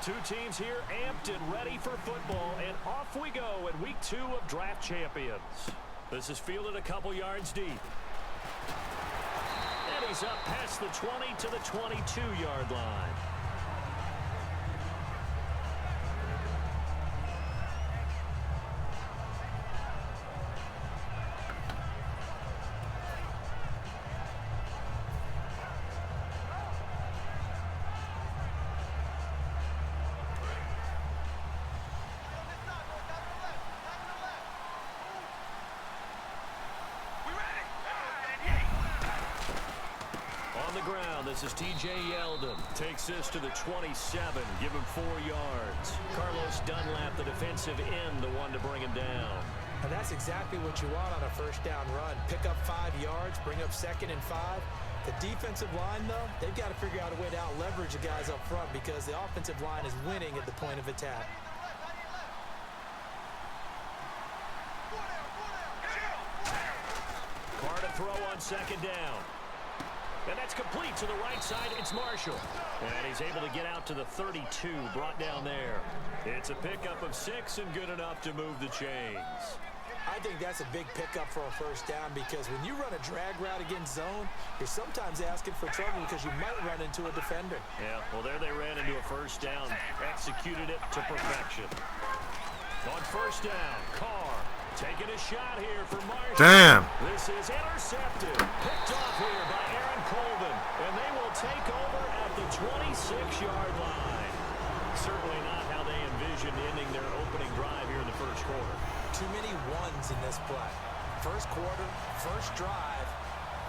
Two teams here amped and ready for football, and off we go in week 2 of Draft Champions. This is fielded a couple yards deep. And he's up past the 20 to the 22-yard line. This is T.J. Yeldon. Takes this to the 27. Give him 4 yards. Carlos Dunlap, the defensive end, the one to bring him down. And that's exactly what you want on a first down run. Pick up 5 yards, bring up 2nd and 5. The defensive line, though, they've got to figure out a way to out-leverage the guys up front because the offensive line is winning at the point of attack. Carr to throw on 2nd down. And that's complete to the right side. It's Marshall. And he's able to get out to the 32, brought down there. It's a pickup of 6 and good enough to move the chains. I think that's a big pickup for a first down because when you run a drag route against zone, you're sometimes asking for trouble because you might run into a defender. Yeah, well, there they ran into a first down. Executed it to perfection. On first down, Carr taking a shot here for Marshall. Damn. This is intercepted. Picked off here by Aaron Colvin. And they will take over at the 26-yard line. Certainly not how they envisioned ending their opening drive here in the first quarter. Too many ones in this play. First quarter, first drive,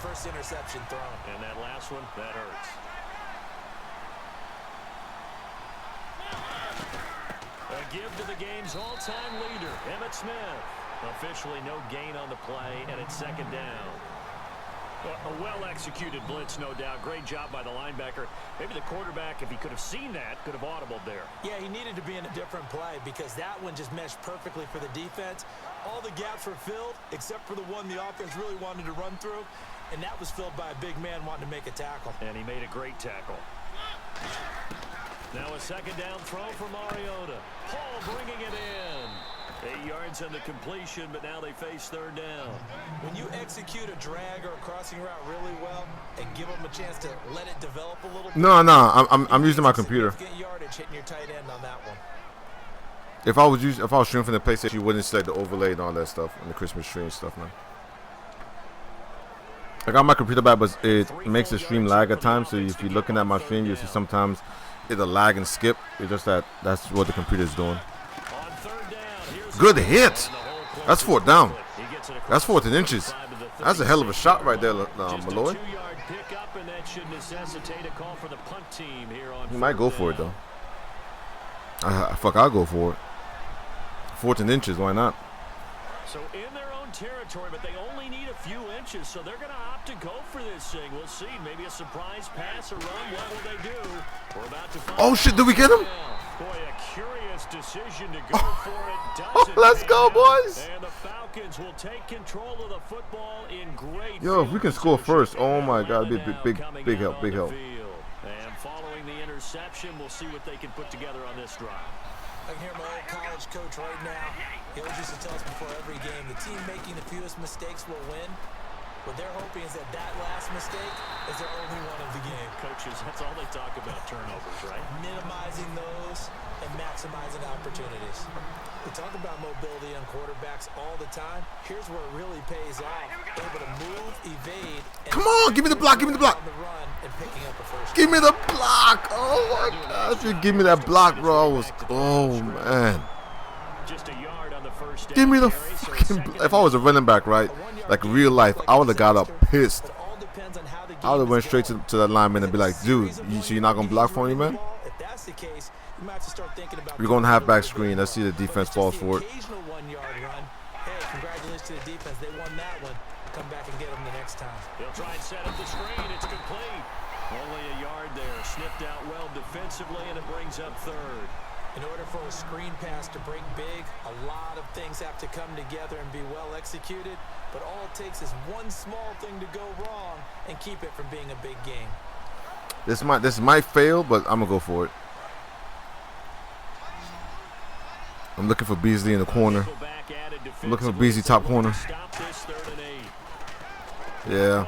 first interception thrown. And that last one, that hurts. give to the game's all-time leader, Emmitt Smith. Officially no gain on the play, and it's second down. A well-executed blitz, no doubt. Great job by the linebacker. Maybe the quarterback, if he could have seen that, could have audibled there. Yeah, he needed to be in a different play because that one just meshed perfectly for the defense. All the gaps were filled except for the one the offense really wanted to run through, and that was filled by a big man wanting to make a tackle. And he made a great tackle. Now a second down throw for Mariota. Paul bringing it in. 8 yards on the completion, but now they face third down. When you execute a drag or a crossing route really well and give them a chance to let it develop a little bit. No, I'm using my computer. Yardage hitting your tight end on that one. If I was streaming from the PlayStation, you wouldn't select the overlay and all that stuff and the Christmas tree and stuff, man. I got my computer back, but it makes the stream lag at times. So if you're looking at my stream, you see sometimes it'll lag and skip. It's just that's what the computer is doing. Good hit. That's fourth down. That's 14 inches. That's a hell of a shot right there, Malloy. He might go for it, though. I'll go for it. 14 inches, why not? So in their own territory, but they only need a few inches, so they're going to opt to go for this thing. We'll see. Maybe a surprise pass or run. What will they do? We're about to find Oh, shit, did we get him? Boy, a curious decision to go for it. Let's go, boys. And the Falcons will take control of the football in great Yo, if we can score first, oh my God, big help, big help. And following the interception, we'll see what they can put together on this drive. I can hear my old college coach right now. He always used to tell us before every game, the team making the fewest mistakes will win. What they're hoping is that last mistake is their only one of the game. Coaches, that's all they talk about, turnovers, right? Minimizing those and maximizing opportunities. We talk about mobility on quarterbacks all the time. Here's where it really pays off. Able to move, evade, and come on, give me the block, give me the block. On the run and picking up a first give me the block. Oh my gosh, you give me that block, bro. Oh man. Just a yard on the first down. Give me the fucking. If I was a running back, right, like real life, I would have got up pissed. I would have went straight to that lineman and be like, dude, so you're not gonna block for me, man? If that's the case, you might have to start thinking about. We're going halfback screen. Let's see the defense falls for it. Occasional 1 yard run. Hey, congratulations to the defense. They won that one. Come back and get them the next time. They'll try and set up the screen. It's complete. Only a yard there. Snipped out well defensively, and it brings up third. In order for a screen pass to break big, a lot of things have to come together and be well executed. But all it takes is one small thing to go wrong and keep it from being a big game. This might fail, but I'm gonna go for it. I'm looking for Beasley in the corner. I'm looking for Beasley top corner. Yeah.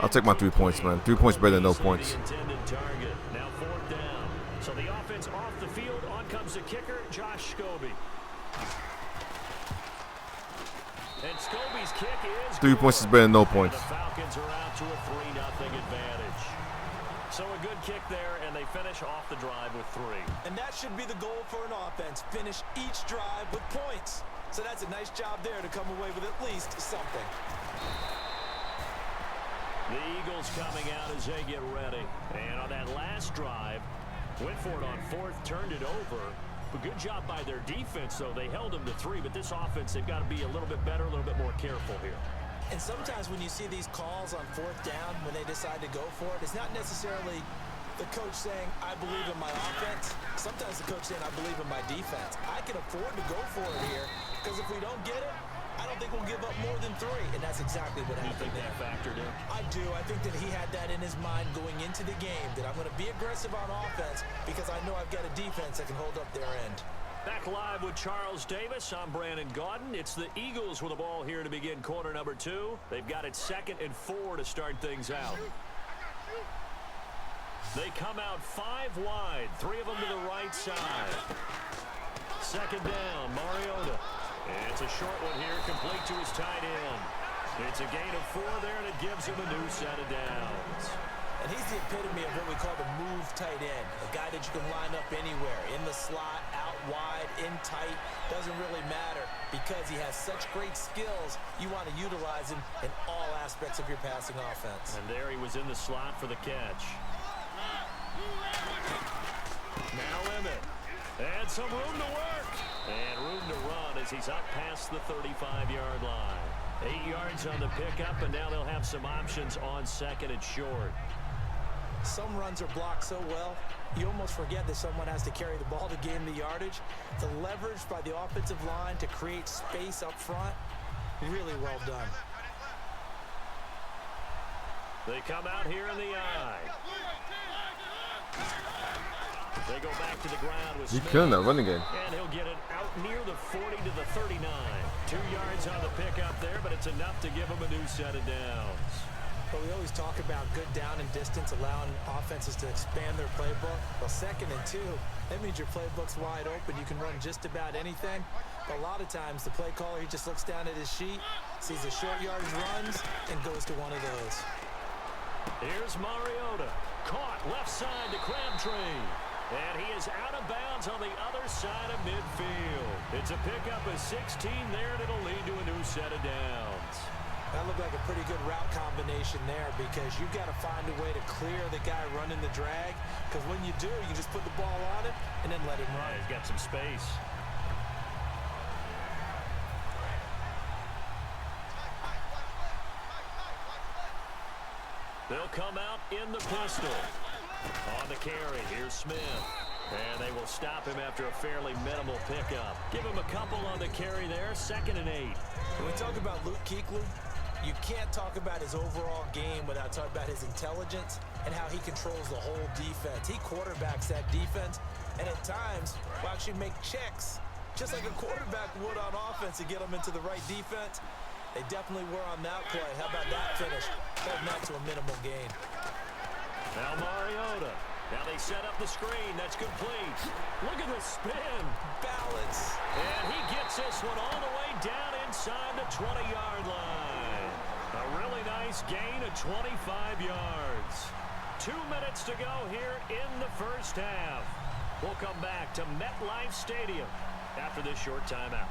I'll take my 3 points, man. 3 points better than no points. Now fourth down. So the offense off the field. On comes the kicker, Josh Scobie. And Scobie's kick is 3 points is better than no points. The Falcons are out to a 3-0 advantage. So a good kick there, and they finish off the drive with 3. And that should be the goal for an offense. Finish each drive with points. So that's a nice job there to come away with at least something. The Eagles coming out as they get ready. And on that last drive, went for it on fourth, turned it over. But good job by their defense, though. They held them to 3, but this offense, they've got to be a little bit better, a little bit more careful here. And sometimes when you see these calls on fourth down, when they decide to go for it, it's not necessarily the coach saying, I believe in my offense. Sometimes the coach saying, I believe in my defense. I can afford to go for it here, because if we don't get it, I don't think we'll give up more than 3, and that's exactly what happened there. You think that factored in? I do. I think that he had that in his mind going into the game, that I'm going to be aggressive on offense because I know I've got a defense that can hold up their end. Back live with Charles Davis. I'm Brandon Gaudin. It's the Eagles with the ball here to begin quarter number 2. They've got it 2nd and 4 to start things out. They come out 5 wide, 3 of them to the right side. Second down, Mariota. It's a short one here, complete to his tight end. It's a gain of 4 there, and it gives him a new set of downs. And he's the epitome of what we call the move tight end. A guy that you can line up anywhere, in the slot, out wide, in tight. Doesn't really matter because he has such great skills. You want to utilize him in all aspects of your passing offense. And there he was in the slot for the catch. Now Emmitt. And some room to work. And room to run as he's up past the 35-yard line. 8 yards on the pickup, and now they'll have some options on second and short. Some runs are blocked so well, you almost forget that someone has to carry the ball to gain the yardage. The leverage by the offensive line to create space up front, really well done. They come out here in the eye. They go back to the ground with Smith. He's killing that running game. And he'll get it out near the 40 to the 39. 2 yards on the pickup there, but it's enough to give him a new set of downs. But we always talk about good down and distance, allowing offenses to expand their playbook. Well, 2nd and 2, that means your playbook's wide open. You can run just about anything. But a lot of times, the play caller, he just looks down at his sheet, sees the short yardage runs, and goes to one of those. Here's Mariota. Caught left side to Crabtree. And he is out of bounds on the other side of midfield. It's a pickup of 16 there, and it'll lead to a new set of downs. That looked like a pretty good route combination there, because you've got to find a way to clear the guy running the drag. Because when you do, you just put the ball on it and then let him run. Yeah, he's got some space. They'll come out in the pistol. On the carry, here's Smith. And they will stop him after a fairly minimal pickup. Give him a couple on the carry there, 2nd and 8. When we talk about Luke Kuechly, you can't talk about his overall game without talking about his intelligence and how he controls the whole defense. He quarterbacks that defense, and at times will actually make checks, just like a quarterback would on offense, to get them into the right defense. They definitely were on that play. How about that finish? Holding that to a minimal gain. Now Mariota. Now they set up the screen. That's complete. Look at the spin. Balance. And he gets this one all the way down inside the 20-yard line. A really nice gain of 25 yards. 2 minutes to go here in the first half. We'll come back to MetLife Stadium after this short timeout.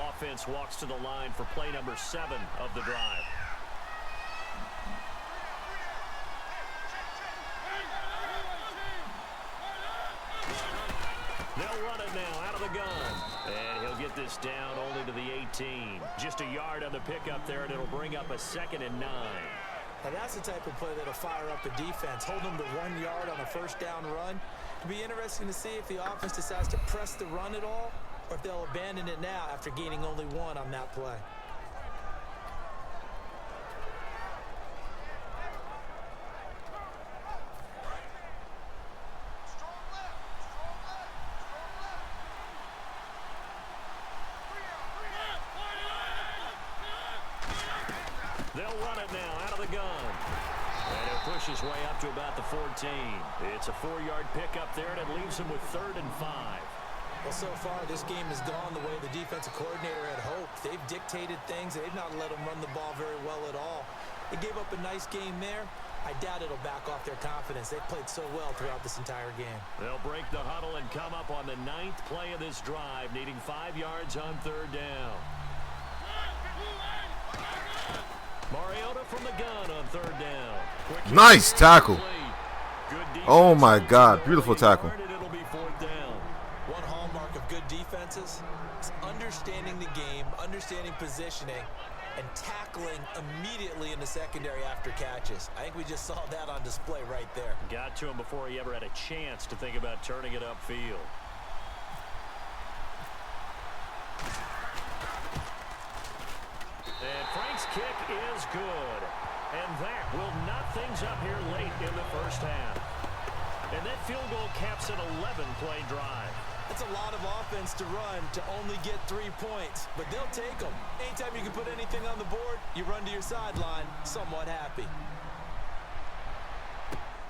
Offense walks to the line for play number 7 of the drive. They'll run it now out of the gun. And he'll get this down only to the 18. Just a yard on the pickup there, and it'll bring up a 2nd and 9. Now that's the type of play that'll fire up a defense. Hold them to 1 yard on a first down run. It'll be interesting to see if the offense decides to press the run at all, or if they'll abandon it now after gaining only 1 on that play. They'll run it now out of the gun. And he'll push his way up to about the 14. It's a 4-yard pickup there, and it leaves him with 3rd and 5. Well, so far, this game has gone the way the defensive coordinator had hoped. They've dictated things. They've not let them run the ball very well at all. They gave up a nice game there. I doubt it'll back off their confidence. They've played so well throughout this entire game. They'll break the huddle and come up on the 9th play of this drive, needing 5 yards on 3rd down. Mariota from the gun on 3rd down. Nice tackle. Oh, my God. Beautiful tackle. It'll be 4th down. One hallmark of good defenses is understanding the game, understanding positioning, and tackling immediately in the secondary after catches. I think we just saw that on display right there. Got to him before he ever had a chance to think about turning it upfield. And Frank's kick is good. And that will knot things up here late in the first half. And that field goal caps an 11-play drive. That's a lot of offense to run to only get 3 points, but they'll take them. Anytime you can put anything on the board, you run to your sideline somewhat happy.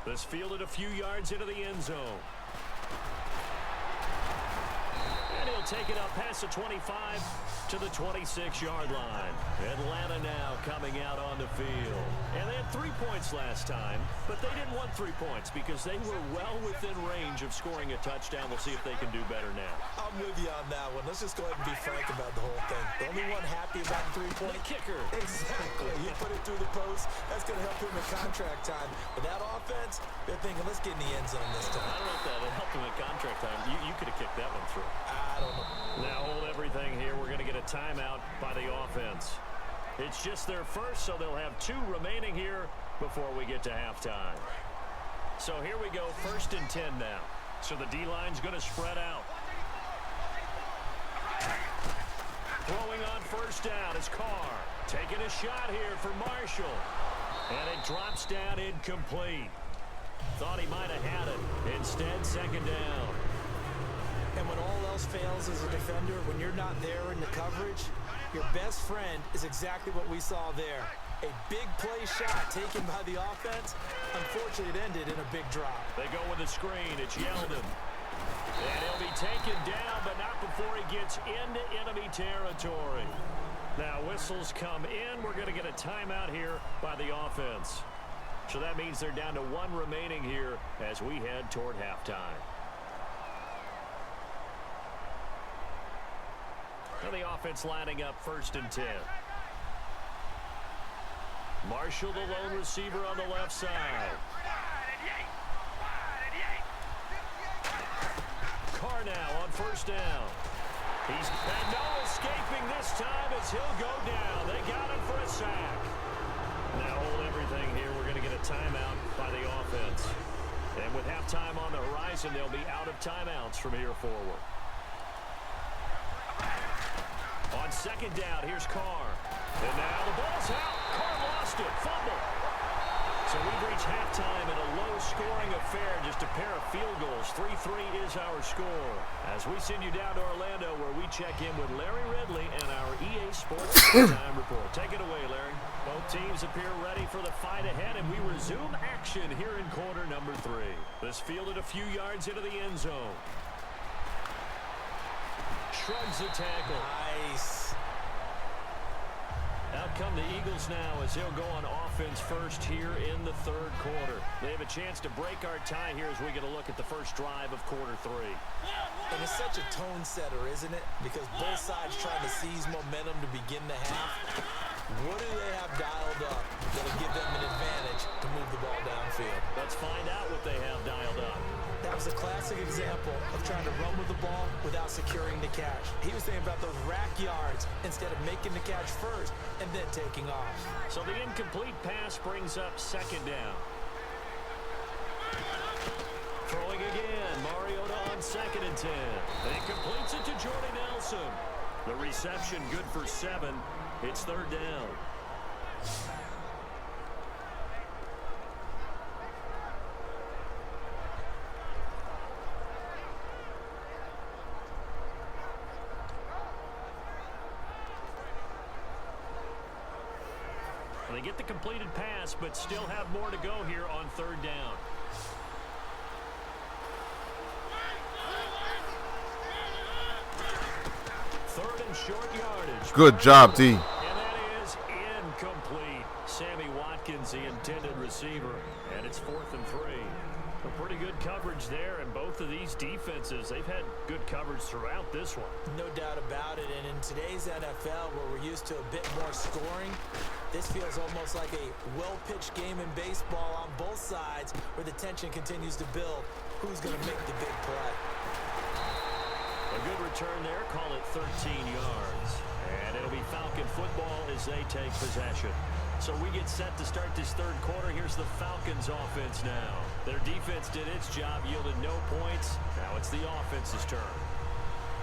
This fielded a few yards into the end zone. And And he'll take it up past the 25 to the 26-yard line. Atlanta now coming out on the field. And they had 3 points last time, but they didn't want 3 points because they were well within range of scoring a touchdown. We'll see if they can do better now. I'm with you on that one. Let's just go ahead and be frank about the whole thing. The only one happy about the 3-point kicker. Exactly. He put it through the post. That's going to help him in contract time. But that offense, they're thinking, let's get in the end zone this time. I don't know if that helped him in contract time. You could have kicked that one through. I don't know. Now hold everything here. We're going to get a timeout by the offense. It's just their first, so they'll have 2 remaining here before we get to halftime. So here we go, 1st and 10 now. So the D-line's going to spread out. Throwing on 1st down is Carr. Taking a shot here for Marshall. And it drops down incomplete. Thought he might have had it. Instead, 2nd down. And when all else fails as a defender, when you're not there in the coverage, your best friend is exactly what we saw there. A big play shot taken by the offense. Unfortunately, it ended in a big drop. They go with a screen. It's Yeldon. And he'll be taken down, but not before he gets into enemy territory. Now, whistles come in. We're going to get a timeout here by the offense. So that means they're down to 1 remaining here as we head toward halftime. Now the offense lining up 1st and 10. Marshall, the lone receiver on the left side. Carr now on 1st down. He's no escaping this time as he'll go down. They got him for a sack. Now hold everything here. We're going to get a timeout by the offense. And with halftime on the horizon, they'll be out of timeouts from here forward. On 2nd down, here's Carr. And now the ball's out. Carr lost it. Fumble. So we've reached halftime in a low-scoring affair, just a pair of field goals. 3-3 is our score. As we send you down to Orlando, where we check in with Larry Ridley and our EA Sports Time Report. Take it away, Larry. Both teams appear ready for the fight ahead, and we resume action here in quarter number 3. This fielded a few yards into the end zone. Shrugs the tackle. Nice. Out come the Eagles now as they'll go on offense first here in the 3rd quarter. They have a chance to break our tie here as we get a look at the first drive of quarter 3. And it's such a tone setter, isn't it? Because both sides trying to seize momentum to begin the half. What do they have dialed up that'll give them an advantage to move the ball downfield? Let's find out what they have dialed up. That was a classic example of trying to run with the ball without securing the catch. He was thinking about those rack yards instead of making the catch first and then taking off. So the incomplete pass brings up 2nd down. Throwing again. Mariota on 2nd and 10. And he completes it to Jordy Nelson. The reception good for 7. It's 3rd down. They get the completed pass, but still have more to go here on 3rd down. Third and short yardage. Good job, D. And that is incomplete. Sammy Watkins, the intended receiver, and it's 4th and 3. A pretty good coverage there, and both of these defenses, they've had good coverage throughout this one. No doubt about it, and in today's NFL, where we're used to a bit more scoring, this feels almost like a well-pitched game in baseball on both sides, where the tension continues to build. Who's going to make the big play? A good return there, call it 13 yards. And it'll be Falcon football as they take possession. So we get set to start this 3rd quarter. Here's the Falcons offense now. Their defense did its job, yielded no points. Now it's the offense's turn.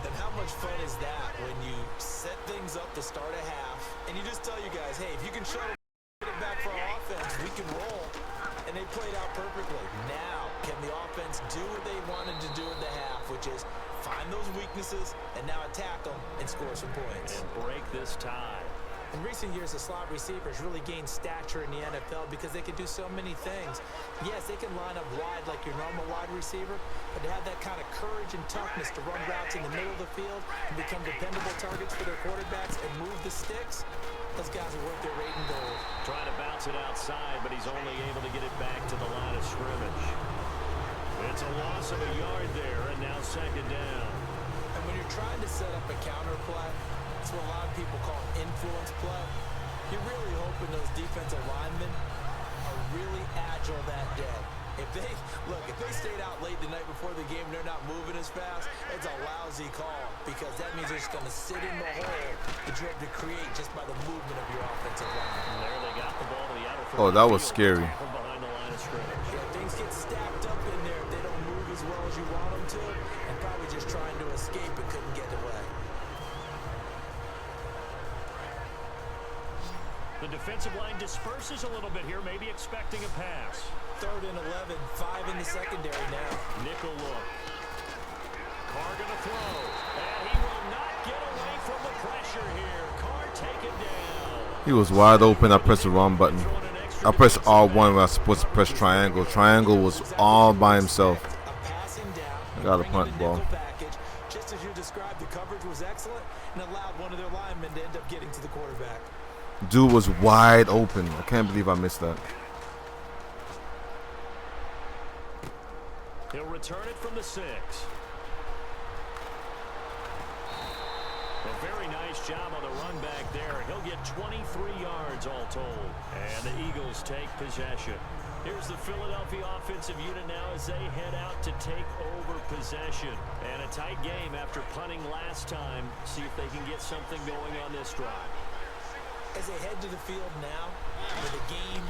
And how much fun is that when you set things up to start a half, and you just tell you guys, hey, if you can shuttle it back for our offense, we can roll. And they played out perfectly. Now, can the offense do what they wanted to do in the half, which is find those weaknesses and now attack them and score some points. And break this tie. In recent years, the slot receivers really gained stature in the NFL because they can do so many things. Yes, they can line up wide like your normal wide receiver, but to have that kind of courage and toughness to run routes in the middle of the field and become dependable targets for their quarterbacks and move the sticks, those guys are worth their weight in gold. Trying to bounce it outside, but he's only able to get it back to the line of scrimmage. It's a loss of a yard there, and now second down. And when you're trying to set up a counter play, it's what a lot of people call influence play. You're really hoping those defensive linemen are really agile that day. If they stayed out late the night before the game, they're not moving as fast, it's a lousy call because that means they're just going to sit in the hole that you have to create just by the movement of your offensive line. And there they got the ball to the outer Oh, that was scary. behind the line of scrimmage. Yeah, things get stacked up in there if they don't move as well as you want them to, and probably just trying to escape and couldn't get away. The defensive line disperses a little bit here, maybe expecting a pass. 3rd and 11, 5 in the secondary now. Nickel look. Carr gonna throw, and he will not get away from the pressure here. Carr taken down. He was wide open. I pressed the wrong button. I pressed R1 when I was supposed to press triangle. Triangle was all by himself. I got to punt the ball. Just as you described, the coverage was excellent and allowed one of their linemen to end up getting to the quarterback. Dude was wide open. I can't believe I missed that. He'll return it from the 6. A very nice job on the run back there. He'll get 23 yards all told. And the Eagles take possession. Here's the Philadelphia offensive unit now as they head out to take over possession. And a tight game after punting last time. See if they can get something going on this drive. As they head to the field now, with a game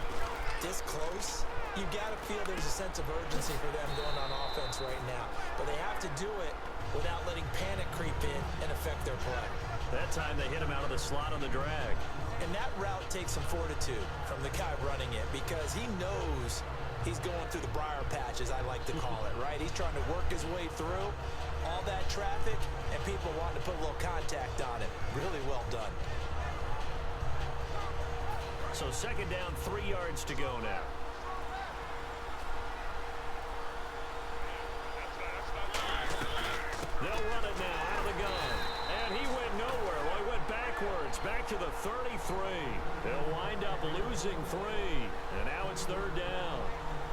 this close, you got to feel there's a sense of urgency for them going on offense right now. But they have to do it without letting panic creep in and affect their play. That time they hit him out of the slot on the drag. And that route takes some fortitude from the guy running it because he knows he's going through the briar patch, as I like to call it, right? He's trying to work his way through all that traffic and people wanting to put a little contact on it. Really well done. So second down, 3 yards to go now. They'll run it now out of the gun. And he went nowhere. Well, he went backwards, back to the 33. They'll wind up losing 3. And now it's 3rd down.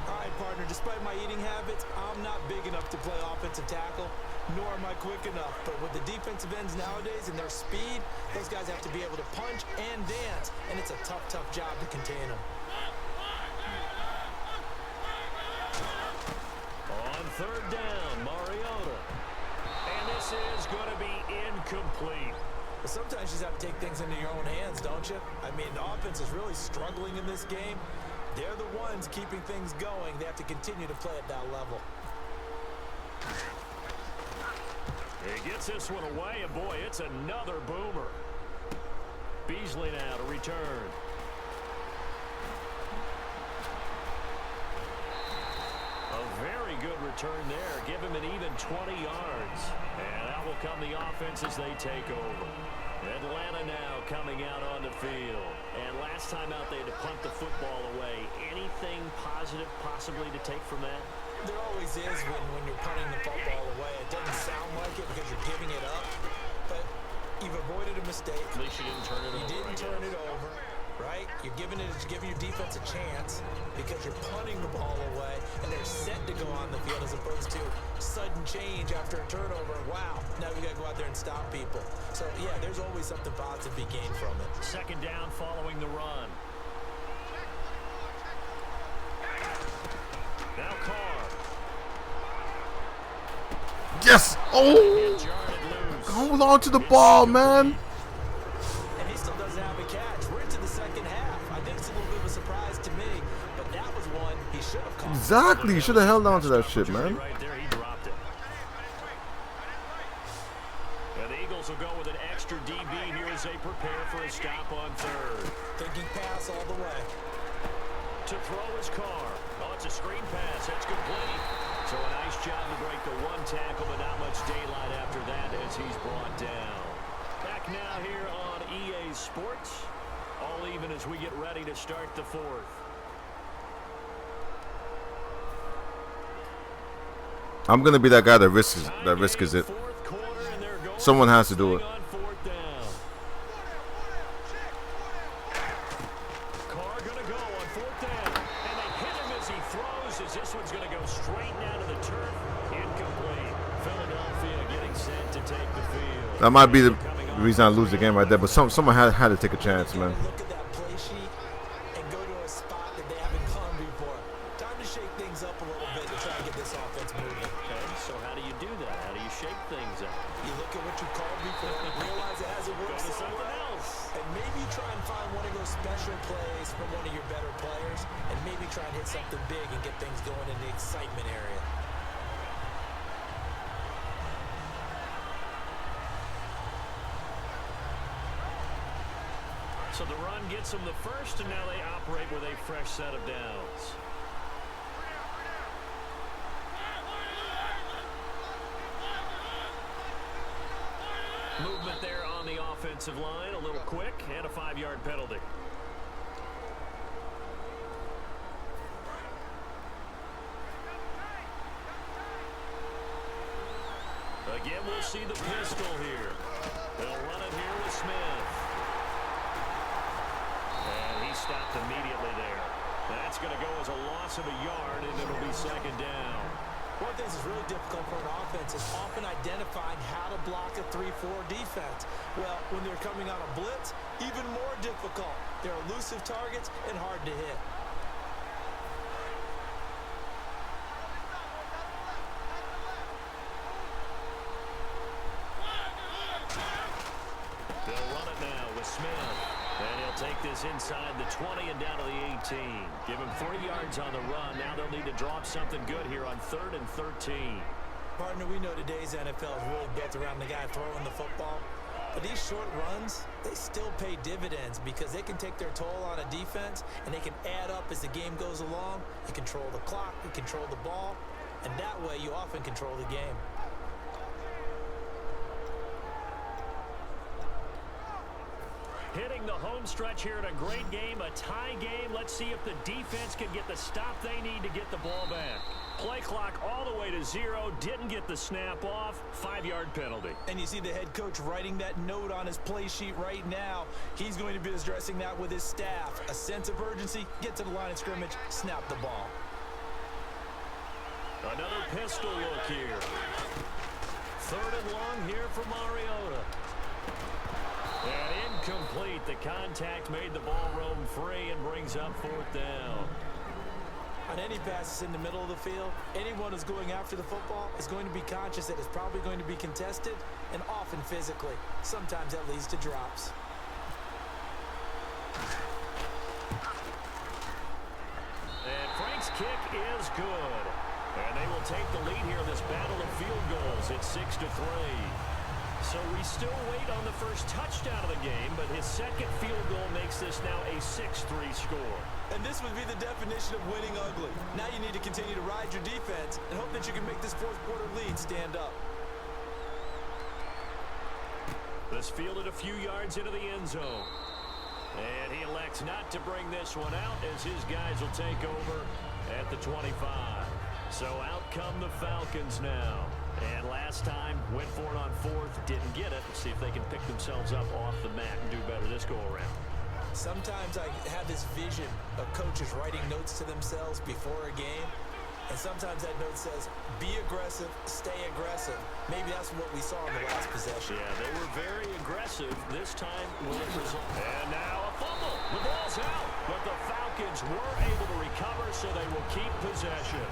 All right, partner, despite my eating habits, I'm not big enough to play offensive tackle, nor am I quick enough. But with the defensive ends nowadays and their speed, those guys have to be able to punch and dance, and it's a tough, tough job to contain them. On 3rd down, Mariota. And this is going to be incomplete. But sometimes you just have to take things into your own hands, don't you? I mean, the offense is really struggling in this game. They're the ones keeping things going. They have to continue to play at that level. He gets this one away, and boy, it's another boomer. Beasley now to return. A very good return there. Give him an even 20 yards. And that will come the offense as they take over. Atlanta now coming out on the field. And last time out, they had to punt the football away. Anything positive possibly to take from that? There always is when you're punting the football away. It doesn't sound like it because you're giving it up, but you've avoided a mistake. At least you didn't turn it over. You didn't turn it over, right? You're giving your defense a chance because you're punting the ball away, and they're set to go on the field as opposed to sudden change after a turnover. Wow, now we got to go out there and stop people. So, yeah, there's always something positive to be gained from it. Second down following the run. Now Carr. Yes! Oh! Hold on to the ball, man. And he still doesn't have a catch. We're into the second half. I think it's a little bit of a surprise to me, but that was one he should have caught. Exactly. You should have held on to that shit, man. Right there, he dropped it. And the Eagles will go with an extra DB here as they prepare for a stop on 3rd. Thinking pass all the way. To throw his Carr. Oh, it's a screen pass. That's complete. So a nice job to break the one tackle, but not much daylight after that as he's brought down. Back now here on EA Sports. All even as we get ready to start the fourth. I'm gonna be that guy that risks it. Someone has to do it. Carr gonna go on fourth down, and they hit him as he throws. As this one's gonna go straight down to the turf, incomplete. Philadelphia getting set to take the field. That might be the reason I lose the game right there. But someone had to take a chance, man. Look at that play sheet and go to a spot that they haven't gone before. Time to shake things up a little bit to try and get this offense moving. Okay, so how do you do that? How do you shake things up? You look at what you called before and realize it hasn't Go worked to something somewhere else. and maybe try and find one of those special plays from one of your better players and maybe try and hit something big and get things going in the excitement area. So the run gets them the first, and now they operate with a fresh set of downs. Movement there on the offensive line, a little quick, and a 5-yard penalty. Again, we'll see the pistol here. They'll run it here with Smith. And he stopped immediately there. That's going to go as a loss of a yard, and it'll be second down. One thing that's really difficult for an offense is often identifying how to block a 3-4 defense. Well, when they're coming on a blitz, even more difficult. They're elusive targets and hard to hit. They'll run it now with Smith. And he'll take this inside the 20 and down to the 18. Give him 3 yards on the run. Now they'll need to drop something good here on 3rd and 13. Partner, we know today's NFL is really built around the guy throwing the football. But these short runs, they still pay dividends because they can take their toll on a defense and they can add up as the game goes along. You control the clock, you control the ball, and that way you often control the game. Hitting the home stretch here in a great game, a tie game. Let's see if the defense can get the stop they need to get the ball back. Play clock all the way to 0. Didn't get the snap off. 5-yard penalty. And you see the head coach writing that note on his play sheet right now. He's going to be addressing that with his staff. A sense of urgency, get to the line of scrimmage, snap the ball. Another pistol look here. 3rd and long here for Mariota. And incomplete. The contact made the ball roam free and brings up 4th down. On any passes in the middle of the field, anyone who's going after the football is going to be conscious that it's probably going to be contested and often physically. Sometimes that leads to drops. And Frank's kick is good. And they will take the lead here in this battle of field goals. It's 6-3. So we still wait on the first touchdown of the game, but his second field goal makes this now a 6-3 score. And this would be the definition of winning ugly. Now you need to continue to ride your defense and hope that you can make this fourth quarter lead stand up. This fielded a few yards into the end zone. And he elects not to bring this one out as his guys will take over at the 25. So out come the Falcons now. And last time, went for it on 4th, didn't get it. Let's see if they can pick themselves up off the mat and do better this go-around. Sometimes I have this vision of coaches writing notes to themselves before a game. And sometimes that note says, be aggressive, stay aggressive. Maybe that's what we saw in the last possession. Yeah, they were very aggressive this time with a result. And now a fumble. The ball's out. But the Falcons were able to recover, so they will keep possession.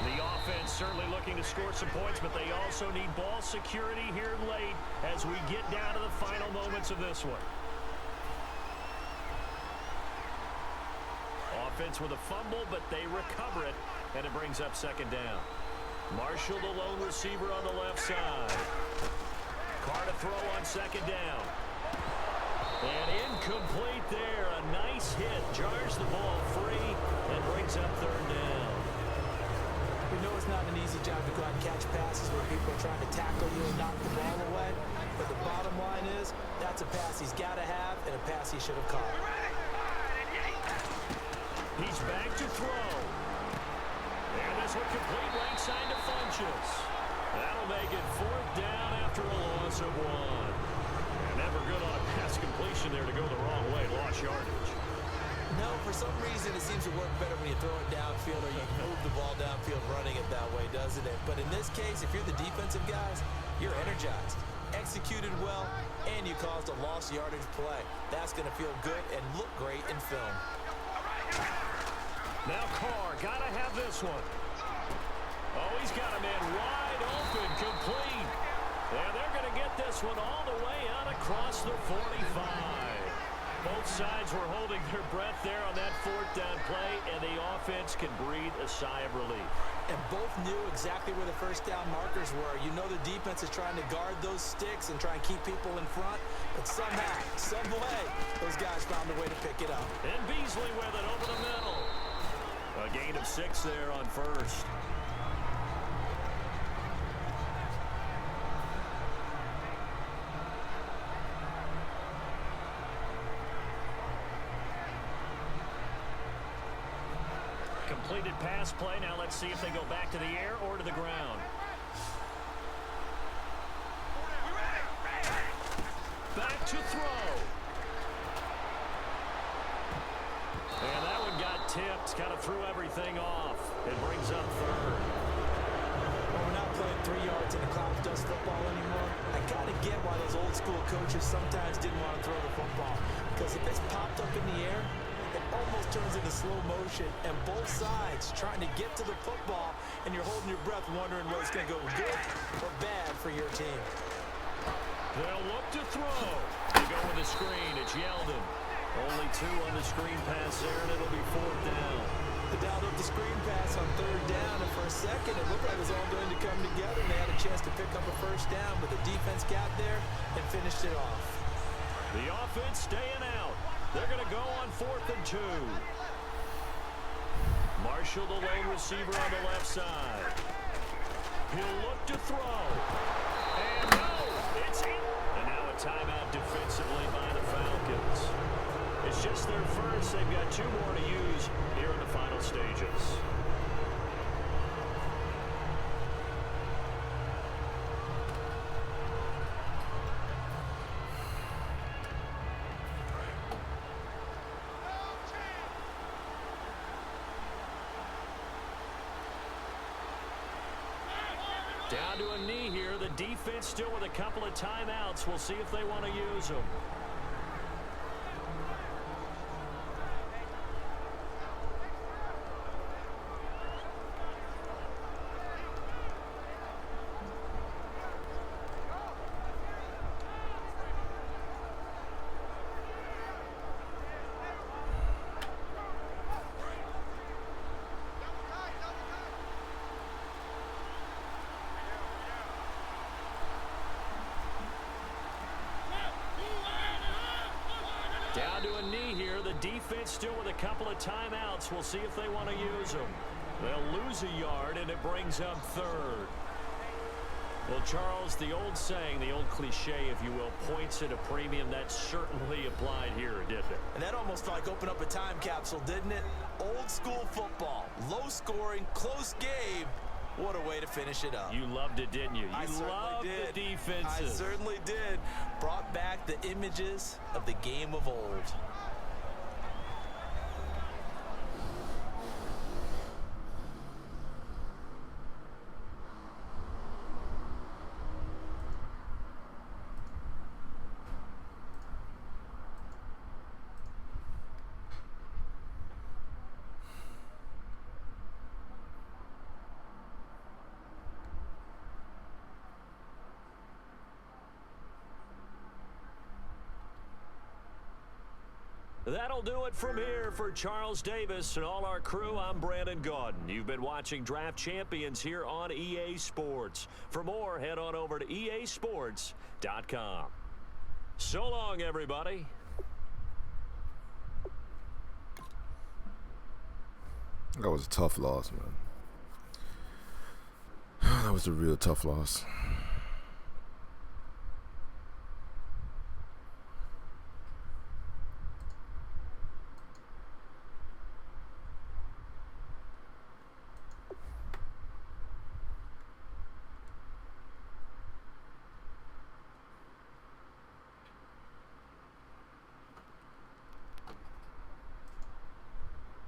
The offense certainly looking to score some points, but they also need ball security here late as we get down to the final moments of this one. Offense with a fumble, but they recover it, and it brings up 2nd down. Marshall, the lone receiver on the left side. Carr to throw on 2nd down. And incomplete there. A nice hit. Jars the ball free and brings up 3rd down. We know it's not an easy job to go out and catch passes where people are trying to tackle you and knock the ball away. But the bottom line is, that's a pass he's got to have and a pass he should have caught. He's back to throw. And this one complete right side to Funches. That'll make it 4th down after a loss of 1. And never good on a pass completion there to go the wrong way. Lost yardage. No, for some reason it seems to work better when you throw it downfield or you move the ball downfield running it that way, doesn't it? But in this case, if you're the defensive guys, you're energized, executed well, and you caused a lost yardage play. That's going to feel good and look great in film. Now Carr, gotta have this one. Oh, he's got a man wide open, complete. And they're going to get this one all the way out across the 45. Both sides were holding their breath there on that 4th down play, and the offense can breathe a sigh of relief. And both knew exactly where the first down markers were. You know the defense is trying to guard those sticks and try and keep people in front, but somehow, some way, those guys found a way to pick it up. And Beasley with it over the middle. A gain of 6 there on first. Completed pass play. Now let's see if they go back to the air or to the ground. Back to throw. And that one got tipped. Kind of threw everything off. It brings up 3rd. Well, we're not playing 3 yards in a cloud dust football anymore. I kind of get why those old school coaches sometimes didn't want to throw the football. Because if it's popped up in the air, it almost turns into slow motion, and both sides trying to get to the football, and you're holding your breath wondering whether it's going to go good or bad for your team. They'll look to throw. They go with the screen. It's Yeldon. Only 2 on the screen pass there, and it'll be 4th down. They dialed up the screen pass on 3rd down, and for a second it looked like it was all going to come together, and they had a chance to pick up a 1st down, but the defense got there and finished it off. The offense staying out. They're going to go on 4th and 2. Marshall, the lone receiver on the left side. He'll look to throw. And no, it's in. And now a timeout defensively by the Falcons. It's just their first. They've got 2 more to use here in the final stages. Down to a knee here. The defense still with a couple of timeouts. We'll see if they want to use them. Down to a knee here. The defense still with a couple of timeouts. We'll see if they want to use them. They'll lose a yard, and it brings up 3rd. Well, Charles, the old saying, the old cliche, if you will, points at a premium, that certainly applied here, didn't it? And that almost like opened up a time capsule, didn't it? Old school football. Low scoring, close game. What a way to finish it up. You loved it, didn't you? You loved the defenses. I certainly did. Brought back the images of the game of old. That'll do it from here for Charles Davis and all our crew. I'm Brandon Gaudin. You've been watching Draft Champions here on EA Sports. For more, head on over to easports.com. So long, everybody. That was a tough loss, man. That was a real tough loss.